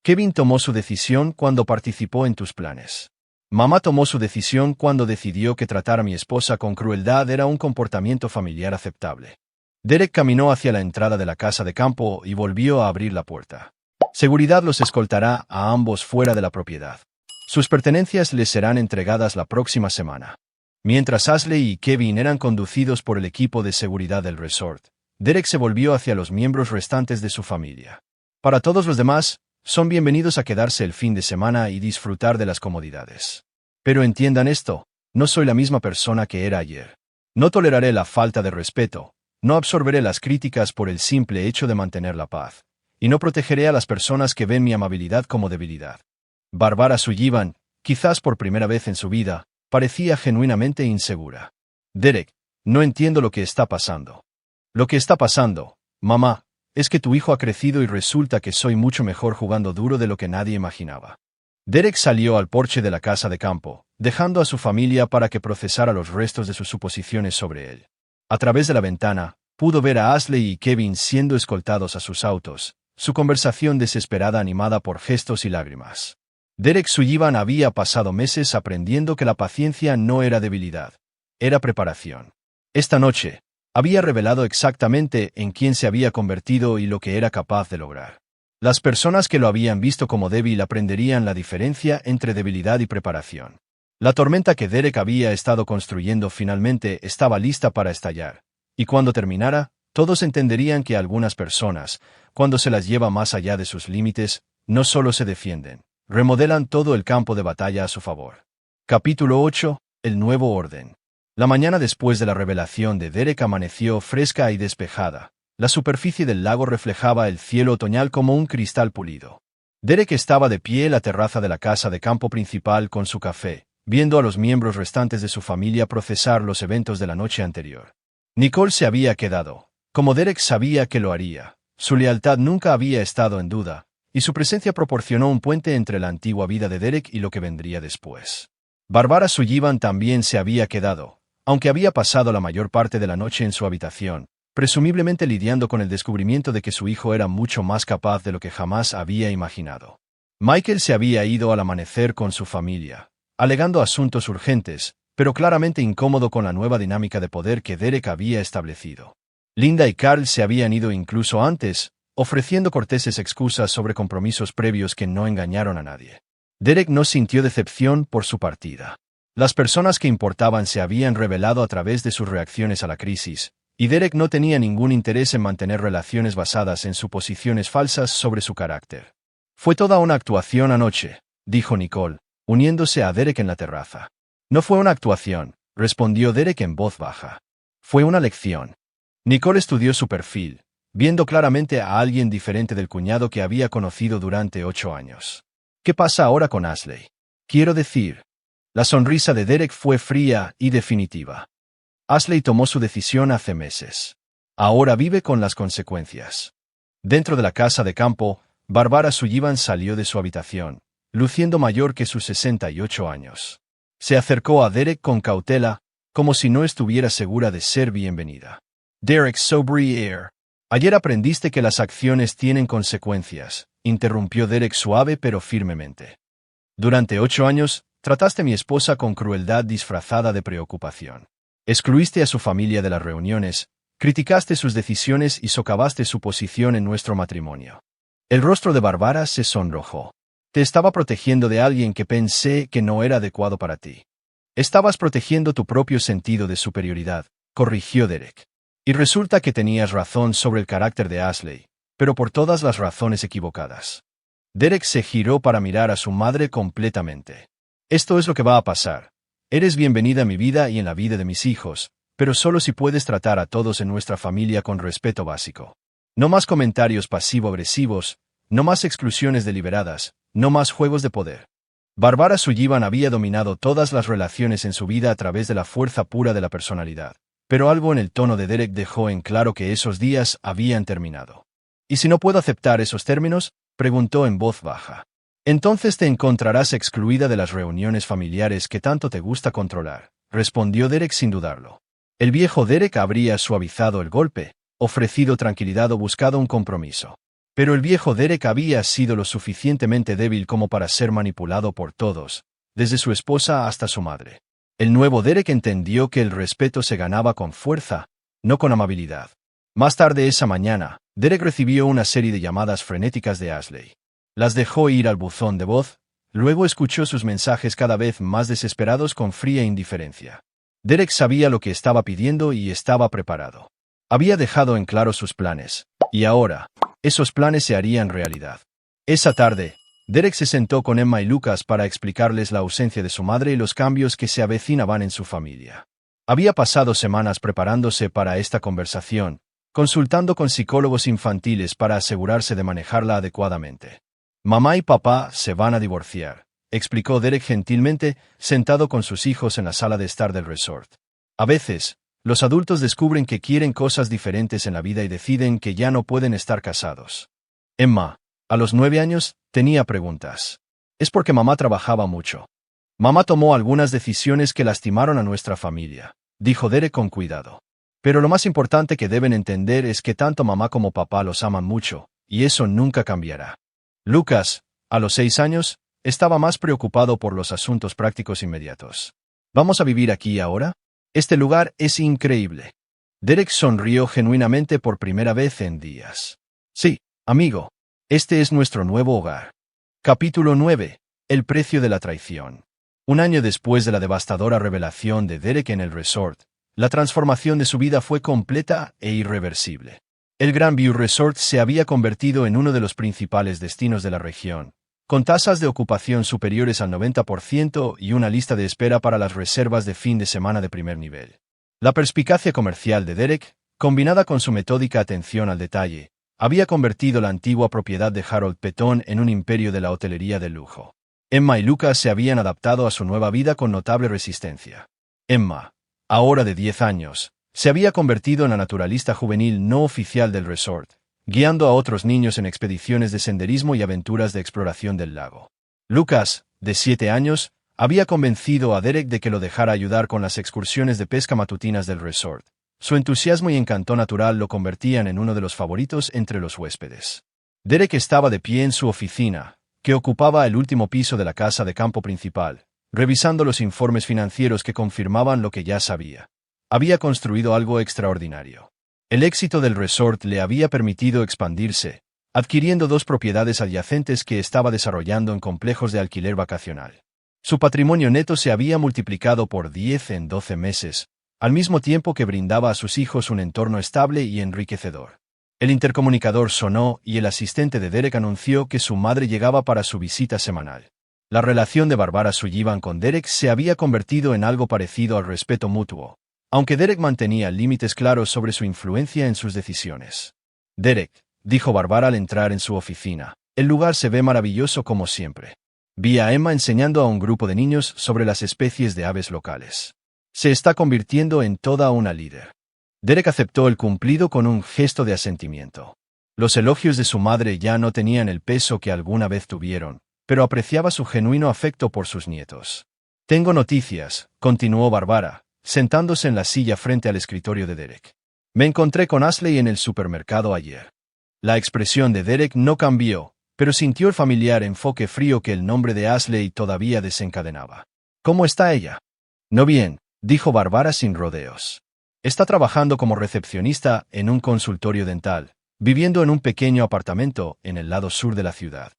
Kevin tomó su decisión cuando participó en tus planes. Mamá tomó su decisión cuando decidió que tratar a mi esposa con crueldad era un comportamiento familiar aceptable. Derek caminó hacia la entrada de la casa de campo y volvió a abrir la puerta. Seguridad los escoltará a ambos fuera de la propiedad. Sus pertenencias les serán entregadas la próxima semana. Mientras Ashley y Kevin eran conducidos por el equipo de seguridad del resort, Derek se volvió hacia los miembros restantes de su familia. Para todos los demás, son bienvenidos a quedarse el fin de semana y disfrutar de las comodidades. Pero entiendan esto, no soy la misma persona que era ayer. No toleraré la falta de respeto, no absorberé las críticas por el simple hecho de mantener la paz, y no protegeré a las personas que ven mi amabilidad como debilidad. Barbara Sullivan, quizás por primera vez en su vida, parecía genuinamente insegura. Derek, no entiendo lo que está pasando. Lo que está pasando, mamá, es que tu hijo ha crecido y resulta que soy mucho mejor jugando duro de lo que nadie imaginaba. Derek salió al porche de la casa de campo, dejando a su familia para que procesara los restos de sus suposiciones sobre él. A través de la ventana, pudo ver a Ashley y Kevin siendo escoltados a sus autos, su conversación desesperada animada por gestos y lágrimas. Derek Sullivan había pasado meses aprendiendo que la paciencia no era debilidad, era preparación. Esta noche, había revelado exactamente en quién se había convertido y lo que era capaz de lograr. Las personas que lo habían visto como débil aprenderían la diferencia entre debilidad y preparación. La tormenta que Derek había estado construyendo finalmente estaba lista para estallar, y cuando terminara, todos entenderían que algunas personas, cuando se las lleva más allá de sus límites, no solo se defienden, remodelan todo el campo de batalla a su favor. Capítulo 8. El nuevo orden. La mañana después de la revelación de Derek amaneció fresca y despejada. La superficie del lago reflejaba el cielo otoñal como un cristal pulido. Derek estaba de pie en la terraza de la casa de campo principal con su café, viendo a los miembros restantes de su familia procesar los eventos de la noche anterior. Nicole se había quedado, como Derek sabía que lo haría. Su lealtad nunca había estado en duda, y su presencia proporcionó un puente entre la antigua vida de Derek y lo que vendría después. Barbara Sullivan también se había quedado, aunque había pasado la mayor parte de la noche en su habitación, presumiblemente lidiando con el descubrimiento de que su hijo era mucho más capaz de lo que jamás había imaginado. Michael se había ido al amanecer con su familia, alegando asuntos urgentes, pero claramente incómodo con la nueva dinámica de poder que Derek había establecido. Linda y Carl se habían ido incluso antes, ofreciendo corteses excusas sobre compromisos previos que no engañaron a nadie. Derek no sintió decepción por su partida. Las personas que importaban se habían revelado a través de sus reacciones a la crisis, y Derek no tenía ningún interés en mantener relaciones basadas en suposiciones falsas sobre su carácter. Fue toda una actuación anoche, dijo Nicole, uniéndose a Derek en la terraza. No fue una actuación, respondió Derek en voz baja. Fue una lección. Nicole estudió su perfil, viendo claramente a alguien diferente del cuñado que había conocido durante 8 años. ¿Qué pasa ahora con Ashley? Quiero decir. La sonrisa de Derek fue fría y definitiva. Ashley tomó su decisión hace meses. Ahora vive con las consecuencias. Dentro de la casa de campo, Barbara Sullivan salió de su habitación, luciendo mayor que sus 68 años. Se acercó a Derek con cautela, como si no estuviera segura de ser bienvenida. Derek Sobrier. Ayer aprendiste que las acciones tienen consecuencias, interrumpió Derek suave pero firmemente. Durante 8 años, trataste a mi esposa con crueldad disfrazada de preocupación. Excluiste a su familia de las reuniones, criticaste sus decisiones y socavaste su posición en nuestro matrimonio. El rostro de Barbara se sonrojó. Te estaba protegiendo de alguien que pensé que no era adecuado para ti. Estabas protegiendo tu propio sentido de superioridad, corrigió Derek. Y resulta que tenías razón sobre el carácter de Ashley, pero por todas las razones equivocadas. Derek se giró para mirar a su madre completamente. Esto es lo que va a pasar. Eres bienvenida en mi vida y en la vida de mis hijos, pero solo si puedes tratar a todos en nuestra familia con respeto básico. No más comentarios pasivo-agresivos, no más exclusiones deliberadas, no más juegos de poder. Barbara Sullivan había dominado todas las relaciones en su vida a través de la fuerza pura de la personalidad, pero algo en el tono de Derek dejó en claro que esos días habían terminado. ¿Y si no puedo aceptar esos términos?, preguntó en voz baja. Entonces te encontrarás excluida de las reuniones familiares que tanto te gusta controlar, respondió Derek sin dudarlo. El viejo Derek habría suavizado el golpe, ofrecido tranquilidad o buscado un compromiso. Pero el viejo Derek había sido lo suficientemente débil como para ser manipulado por todos, desde su esposa hasta su madre. El nuevo Derek entendió que el respeto se ganaba con fuerza, no con amabilidad. Más tarde esa mañana, Derek recibió una serie de llamadas frenéticas de Ashley. Las dejó ir al buzón de voz, luego escuchó sus mensajes cada vez más desesperados con fría indiferencia. Derek sabía lo que estaba pidiendo y estaba preparado. Había dejado en claro sus planes, y ahora, esos planes se harían realidad. Esa tarde, Derek se sentó con Emma y Lucas para explicarles la ausencia de su madre y los cambios que se avecinaban en su familia. Había pasado semanas preparándose para esta conversación, consultando con psicólogos infantiles para asegurarse de manejarla adecuadamente. Mamá y papá se van a divorciar, explicó Derek gentilmente, sentado con sus hijos en la sala de estar del resort. A veces, los adultos descubren que quieren cosas diferentes en la vida y deciden que ya no pueden estar casados. Emma, a los 9 años, tenía preguntas. Es porque mamá trabajaba mucho. Mamá tomó algunas decisiones que lastimaron a nuestra familia, dijo Derek con cuidado. Pero lo más importante que deben entender es que tanto mamá como papá los aman mucho, y eso nunca cambiará. Lucas, a los 6 años, estaba más preocupado por los asuntos prácticos inmediatos. ¿Vamos a vivir aquí ahora? Este lugar es increíble. Derek sonrió genuinamente por primera vez en días. Sí, amigo. Este es nuestro nuevo hogar. Capítulo 9. El precio de la traición. Un año después de la devastadora revelación de Derek en el resort, la transformación de su vida fue completa e irreversible. El Grandview Resort se había convertido en uno de los principales destinos de la región, con tasas de ocupación superiores al 90% y una lista de espera para las reservas de fin de semana de primer nivel. La perspicacia comercial de Derek, combinada con su metódica atención al detalle, había convertido la antigua propiedad de Harold Petón en un imperio de la hotelería de lujo. Emma y Lucas se habían adaptado a su nueva vida con notable resistencia. Emma, ahora de 10 años, se había convertido en la naturalista juvenil no oficial del resort, guiando a otros niños en expediciones de senderismo y aventuras de exploración del lago. Lucas, de 7 años, había convencido a Derek de que lo dejara ayudar con las excursiones de pesca matutinas del resort. Su entusiasmo y encanto natural lo convertían en uno de los favoritos entre los huéspedes. Derek estaba de pie en su oficina, que ocupaba el último piso de la casa de campo principal, revisando los informes financieros que confirmaban lo que ya sabía. Había construido algo extraordinario. El éxito del resort le había permitido expandirse, adquiriendo 2 propiedades adyacentes que estaba desarrollando en complejos de alquiler vacacional. Su patrimonio neto se había multiplicado por 10 en 12 meses, al mismo tiempo que brindaba a sus hijos un entorno estable y enriquecedor. El intercomunicador sonó y el asistente de Derek anunció que su madre llegaba para su visita semanal. La relación de Barbara Sullivan con Derek se había convertido en algo parecido al respeto mutuo, aunque Derek mantenía límites claros sobre su influencia en sus decisiones. Derek, dijo Barbara al entrar en su oficina, el lugar se ve maravilloso como siempre. Vi a Emma enseñando a un grupo de niños sobre las especies de aves locales. Se está convirtiendo en toda una líder. Derek aceptó el cumplido con un gesto de asentimiento. Los elogios de su madre ya no tenían el peso que alguna vez tuvieron, pero apreciaba su genuino afecto por sus nietos. Tengo noticias, continuó Barbara, sentándose en la silla frente al escritorio de Derek. Me encontré con Ashley en el supermercado ayer. La expresión de Derek no cambió, pero sintió el familiar enfoque frío que el nombre de Ashley todavía desencadenaba. ¿Cómo está ella? No bien, dijo Barbara sin rodeos. Está trabajando como recepcionista en un consultorio dental, viviendo en un pequeño apartamento en el lado sur de la ciudad.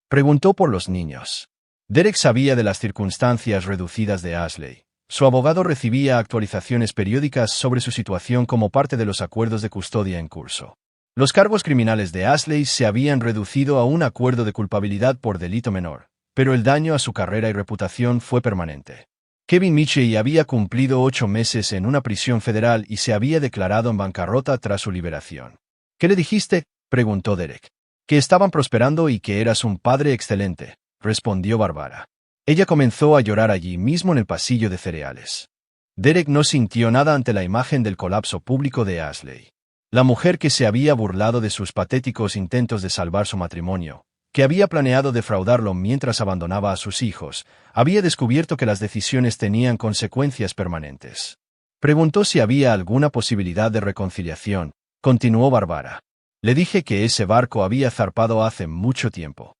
Preguntó por los niños. Derek sabía de las circunstancias reducidas de Ashley. Su abogado recibía actualizaciones periódicas sobre su situación como parte de los acuerdos de custodia en curso. Los cargos criminales de Ashley se habían reducido a un acuerdo de culpabilidad por delito menor, pero el daño a su carrera y reputación fue permanente. Kevin Michey había cumplido 8 meses en una prisión federal y se había declarado en bancarrota tras su liberación. ¿Qué le dijiste?, preguntó Derek. Que estaban prosperando y que eras un padre excelente, respondió Barbara. Ella comenzó a llorar allí mismo en el pasillo de cereales. Derek no sintió nada ante la imagen del colapso público de Ashley. La mujer que se había burlado de sus patéticos intentos de salvar su matrimonio, que había planeado defraudarlo mientras abandonaba a sus hijos, había descubierto que las decisiones tenían consecuencias permanentes. Preguntó si había alguna posibilidad de reconciliación, continuó Barbara. Le dije que ese barco había zarpado hace mucho tiempo.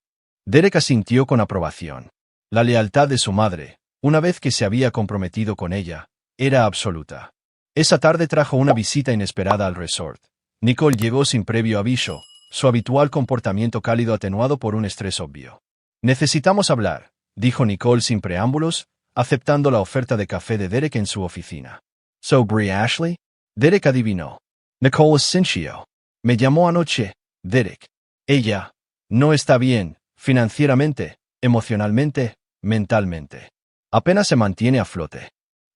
Derek asintió con aprobación. La lealtad de su madre, una vez que se había comprometido con ella, era absoluta. Esa tarde trajo una visita inesperada al resort. Nicole llegó sin previo aviso, su habitual comportamiento cálido atenuado por un estrés obvio. «Necesitamos hablar», dijo Nicole sin preámbulos, aceptando la oferta de café de Derek en su oficina. «¿So Brie Ashley?» Derek adivinó. «Nicole Cinchio. Me llamó anoche, Derek. Ella no está bien, financieramente, emocionalmente, mentalmente. Apenas se mantiene a flote».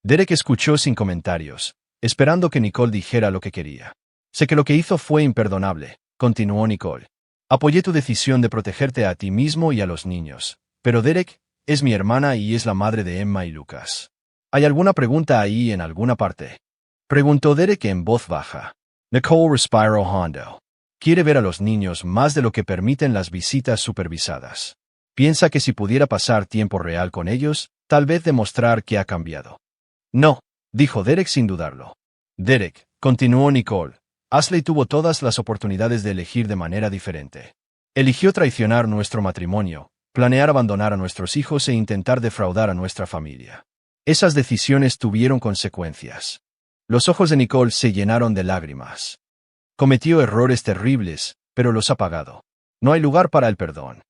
Derek escuchó sin comentarios, esperando que Nicole dijera lo que quería. «Sé que lo que hizo fue imperdonable», continuó Nicole. «Apoyé tu decisión de protegerte a ti mismo y a los niños. Pero Derek es mi hermana y es la madre de Emma y Lucas. ¿Hay alguna pregunta ahí en alguna parte?», preguntó Derek en voz baja. Nicole respiró hondo. Quiere ver a los niños más de lo que permiten las visitas supervisadas. Piensa que si pudiera pasar tiempo real con ellos, tal vez demostrar que ha cambiado. «No», dijo Derek sin dudarlo. «Derek», continuó Nicole, «Ashley tuvo todas las oportunidades de elegir de manera diferente. Eligió traicionar nuestro matrimonio, planear abandonar a nuestros hijos e intentar defraudar a nuestra familia. Esas decisiones tuvieron consecuencias». Los ojos de Nicole se llenaron de lágrimas. «Cometió errores terribles, pero los ha pagado. No hay lugar para el perdón».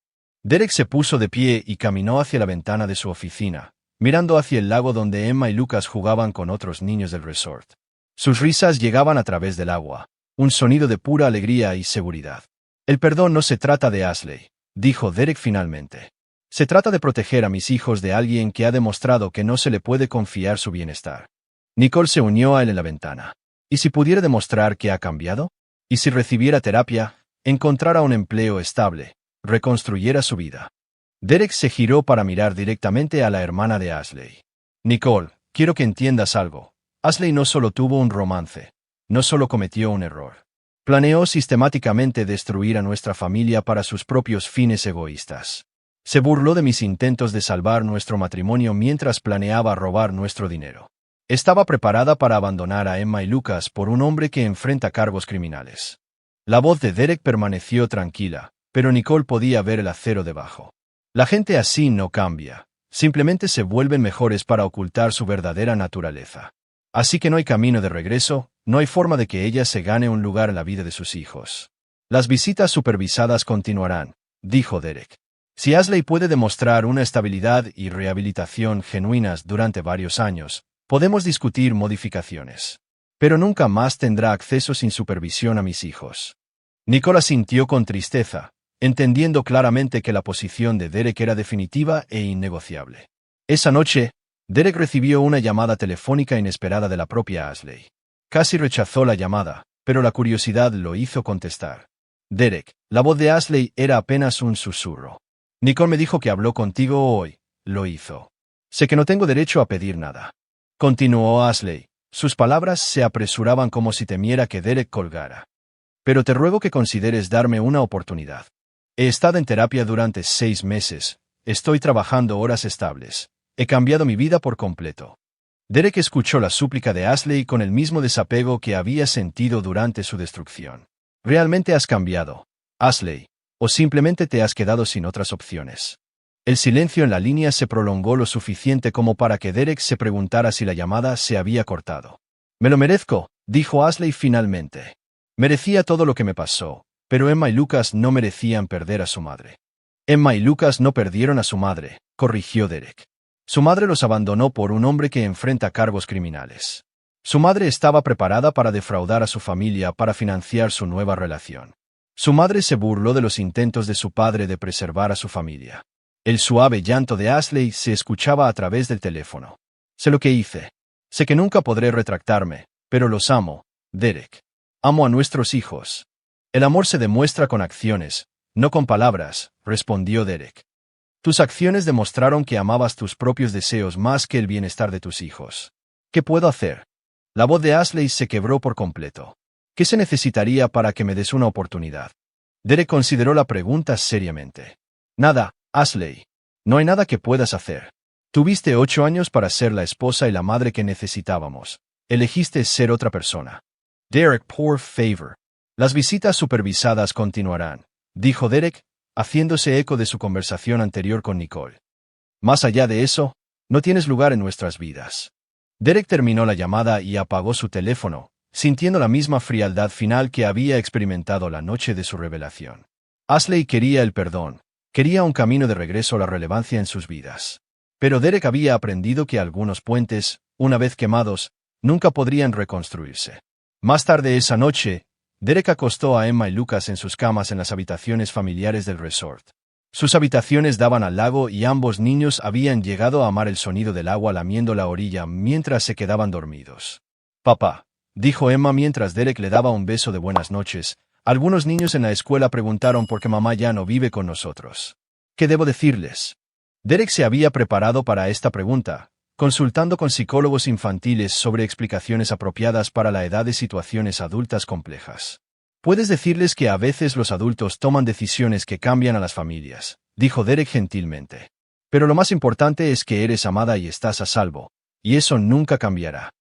Derek se puso de pie y caminó hacia la ventana de su oficina, mirando hacia el lago donde Emma y Lucas jugaban con otros niños del resort. Sus risas llegaban a través del agua, un sonido de pura alegría y seguridad. «El perdón no se trata de Ashley», dijo Derek finalmente. «Se trata de proteger a mis hijos de alguien que ha demostrado que no se le puede confiar su bienestar». Nicole se unió a él en la ventana. ¿Y si pudiera demostrar que ha cambiado? ¿Y si recibiera terapia, encontrara un empleo estable, reconstruyera su vida? Derek se giró para mirar directamente a la hermana de Ashley. «Nicole, quiero que entiendas algo. Ashley no solo tuvo un romance, no solo cometió un error. Planeó sistemáticamente destruir a nuestra familia para sus propios fines egoístas. Se burló de mis intentos de salvar nuestro matrimonio mientras planeaba robar nuestro dinero. Estaba preparada para abandonar a Emma y Lucas por un hombre que enfrenta cargos criminales». La voz de Derek permaneció tranquila, pero Nicole podía ver el acero debajo. «La gente así no cambia, simplemente se vuelven mejores para ocultar su verdadera naturaleza. Así que no hay camino de regreso, no hay forma de que ella se gane un lugar en la vida de sus hijos. Las visitas supervisadas continuarán», dijo Derek. «Si Ashley puede demostrar una estabilidad y rehabilitación genuinas durante varios años, podemos discutir modificaciones. Pero nunca más tendrá acceso sin supervisión a mis hijos». Nicole asintió con tristeza, entendiendo claramente que la posición de Derek era definitiva e innegociable. Esa noche, Derek recibió una llamada telefónica inesperada de la propia Ashley. Casi rechazó la llamada, pero la curiosidad lo hizo contestar. «Derek», la voz de Ashley era apenas un susurro. «Nicole me dijo que habló contigo hoy», lo hizo. «Sé que no tengo derecho a pedir nada», continuó Ashley. Sus palabras se apresuraban como si temiera que Derek colgara. «Pero te ruego que consideres darme una oportunidad. He estado en terapia durante 6 meses, estoy trabajando horas estables, he cambiado mi vida por completo». Derek escuchó la súplica de Ashley con el mismo desapego que había sentido durante su destrucción. «¿Realmente has cambiado, Ashley? ¿O simplemente te has quedado sin otras opciones?». El silencio en la línea se prolongó lo suficiente como para que Derek se preguntara si la llamada se había cortado. «Me lo merezco», dijo Ashley finalmente. «Merecía todo lo que me pasó, pero Emma y Lucas no merecían perder a su madre». «Emma y Lucas no perdieron a su madre», corrigió Derek. «Su madre los abandonó por un hombre que enfrenta cargos criminales. Su madre estaba preparada para defraudar a su familia para financiar su nueva relación. Su madre se burló de los intentos de su padre de preservar a su familia». El suave llanto de Ashley se escuchaba a través del teléfono. «Sé lo que hice. Sé que nunca podré retractarme, pero los amo, Derek. Amo a nuestros hijos». «El amor se demuestra con acciones, no con palabras», respondió Derek. «Tus acciones demostraron que amabas tus propios deseos más que el bienestar de tus hijos. ¿Qué puedo hacer?». La voz de Ashley se quebró por completo. «¿Qué se necesitaría para que me des una oportunidad?». Derek consideró la pregunta seriamente. «Nada, Ashley. No hay nada que puedas hacer. Tuviste 8 años para ser la esposa y la madre que necesitábamos. Elegiste ser otra persona». «Derek, por favor». «Las visitas supervisadas continuarán», dijo Derek, haciéndose eco de su conversación anterior con Nicole. Más allá de eso, no tienes lugar en nuestras vidas. Derek terminó la llamada y apagó su teléfono, sintiendo la misma frialdad final que había experimentado la noche de su revelación. Ashley quería el perdón, quería un camino de regreso a la relevancia en sus vidas. Pero Derek había aprendido que algunos puentes, una vez quemados, nunca podrían reconstruirse. Más tarde esa noche, Derek acostó a Emma y Lucas en sus camas en las habitaciones familiares del resort. Sus habitaciones daban al lago y ambos niños habían llegado a amar el sonido del agua lamiendo la orilla mientras se quedaban dormidos. «Papá», dijo Emma mientras Derek le daba un beso de buenas noches, «algunos niños en la escuela preguntaron por qué mamá ya no vive con nosotros. ¿Qué debo decirles?». Derek se había preparado para esta pregunta, consultando con psicólogos infantiles sobre explicaciones apropiadas para la edad de situaciones adultas complejas. «Puedes decirles que a veces los adultos toman decisiones que cambian a las familias», dijo Derek gentilmente. «Pero lo más importante es que eres amada y estás a salvo, y eso nunca cambiará».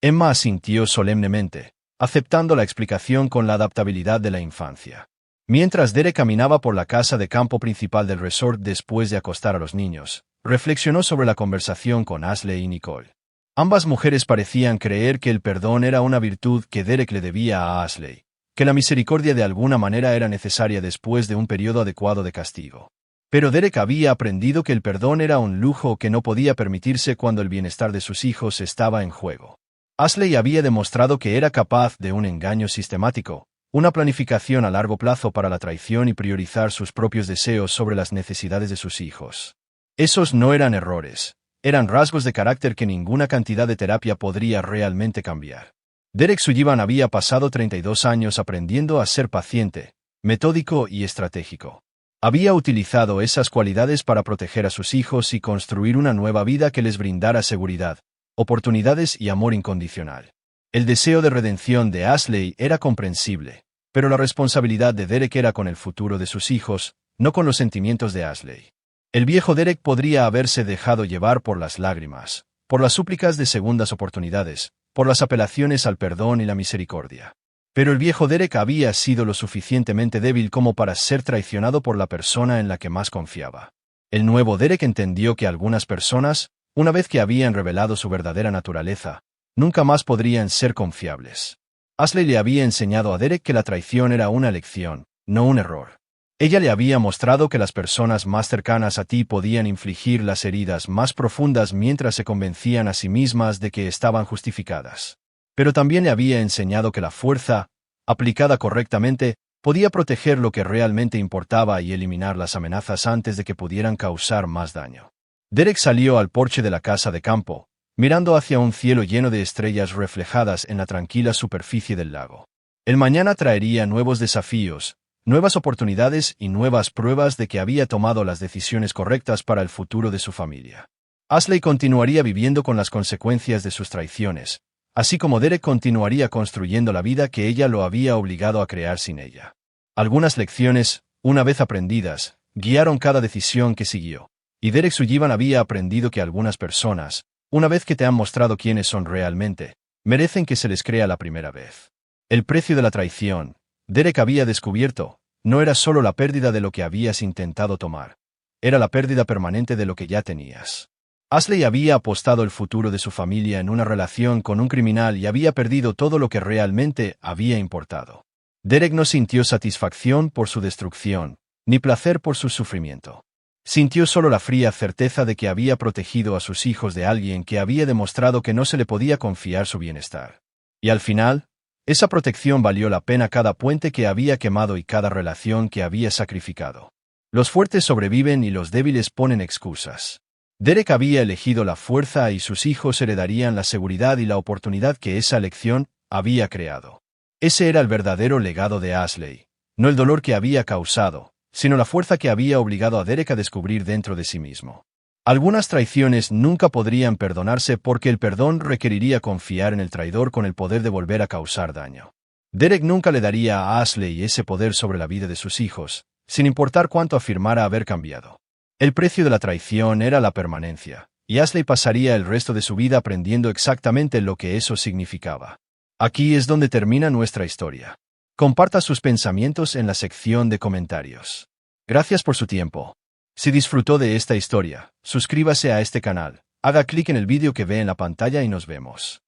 Emma asintió solemnemente, aceptando la explicación con la adaptabilidad de la infancia. Mientras Derek caminaba por la casa de campo principal del resort después de acostar a los niños, reflexionó sobre la conversación con Ashley y Nicole. Ambas mujeres parecían creer que el perdón era una virtud que Derek le debía a Ashley, que la misericordia de alguna manera era necesaria después de un periodo adecuado de castigo. Pero Derek había aprendido que el perdón era un lujo que no podía permitirse cuando el bienestar de sus hijos estaba en juego. Ashley había demostrado que era capaz de un engaño sistemático, una planificación a largo plazo para la traición y priorizar sus propios deseos sobre las necesidades de sus hijos. Esos no eran errores, eran rasgos de carácter que ninguna cantidad de terapia podría realmente cambiar. Derek Sullivan había pasado 32 años aprendiendo a ser paciente, metódico y estratégico. Había utilizado esas cualidades para proteger a sus hijos y construir una nueva vida que les brindara seguridad, oportunidades y amor incondicional. El deseo de redención de Ashley era comprensible, pero la responsabilidad de Derek era con el futuro de sus hijos, no con los sentimientos de Ashley. El viejo Derek podría haberse dejado llevar por las lágrimas, por las súplicas de segundas oportunidades, por las apelaciones al perdón y la misericordia. Pero el viejo Derek había sido lo suficientemente débil como para ser traicionado por la persona en la que más confiaba. El nuevo Derek entendió que algunas personas, una vez que habían revelado su verdadera naturaleza, nunca más podrían ser confiables. Ashley le había enseñado a Derek que la traición era una lección, no un error. Ella le había mostrado que las personas más cercanas a ti podían infligir las heridas más profundas mientras se convencían a sí mismas de que estaban justificadas. Pero también le había enseñado que la fuerza, aplicada correctamente, podía proteger lo que realmente importaba y eliminar las amenazas antes de que pudieran causar más daño. Derek salió al porche de la casa de campo, mirando hacia un cielo lleno de estrellas reflejadas en la tranquila superficie del lago. El mañana traería nuevos desafíos, nuevas oportunidades y nuevas pruebas de que había tomado las decisiones correctas para el futuro de su familia. Ashley continuaría viviendo con las consecuencias de sus traiciones, así como Derek continuaría construyendo la vida que ella lo había obligado a crear sin ella. Algunas lecciones, una vez aprendidas, guiaron cada decisión que siguió, y Derek Sullivan había aprendido que algunas personas, una vez que te han mostrado quiénes son realmente, merecen que se les crea la primera vez. El precio de la traición, Derek había descubierto, no era solo la pérdida de lo que habías intentado tomar, era la pérdida permanente de lo que ya tenías. Ashley había apostado el futuro de su familia en una relación con un criminal y había perdido todo lo que realmente había importado. Derek no sintió satisfacción por su destrucción, ni placer por su sufrimiento. Sintió solo la fría certeza de que había protegido a sus hijos de alguien que había demostrado que no se le podía confiar su bienestar. Y al final, esa protección valió la pena cada puente que había quemado y cada relación que había sacrificado. Los fuertes sobreviven y los débiles ponen excusas. Derek había elegido la fuerza y sus hijos heredarían la seguridad y la oportunidad que esa elección había creado. Ese era el verdadero legado de Ashley, no el dolor que había causado, sino la fuerza que había obligado a Derek a descubrir dentro de sí mismo. Algunas traiciones nunca podrían perdonarse porque el perdón requeriría confiar en el traidor con el poder de volver a causar daño. Derek nunca le daría a Ashley ese poder sobre la vida de sus hijos, sin importar cuánto afirmara haber cambiado. El precio de la traición era la permanencia, y Ashley pasaría el resto de su vida aprendiendo exactamente lo que eso significaba. Aquí es donde termina nuestra historia. Comparta sus pensamientos en la sección de comentarios. Gracias por su tiempo. Si disfrutó de esta historia, suscríbase a este canal, haga clic en el vídeo que ve en la pantalla y nos vemos.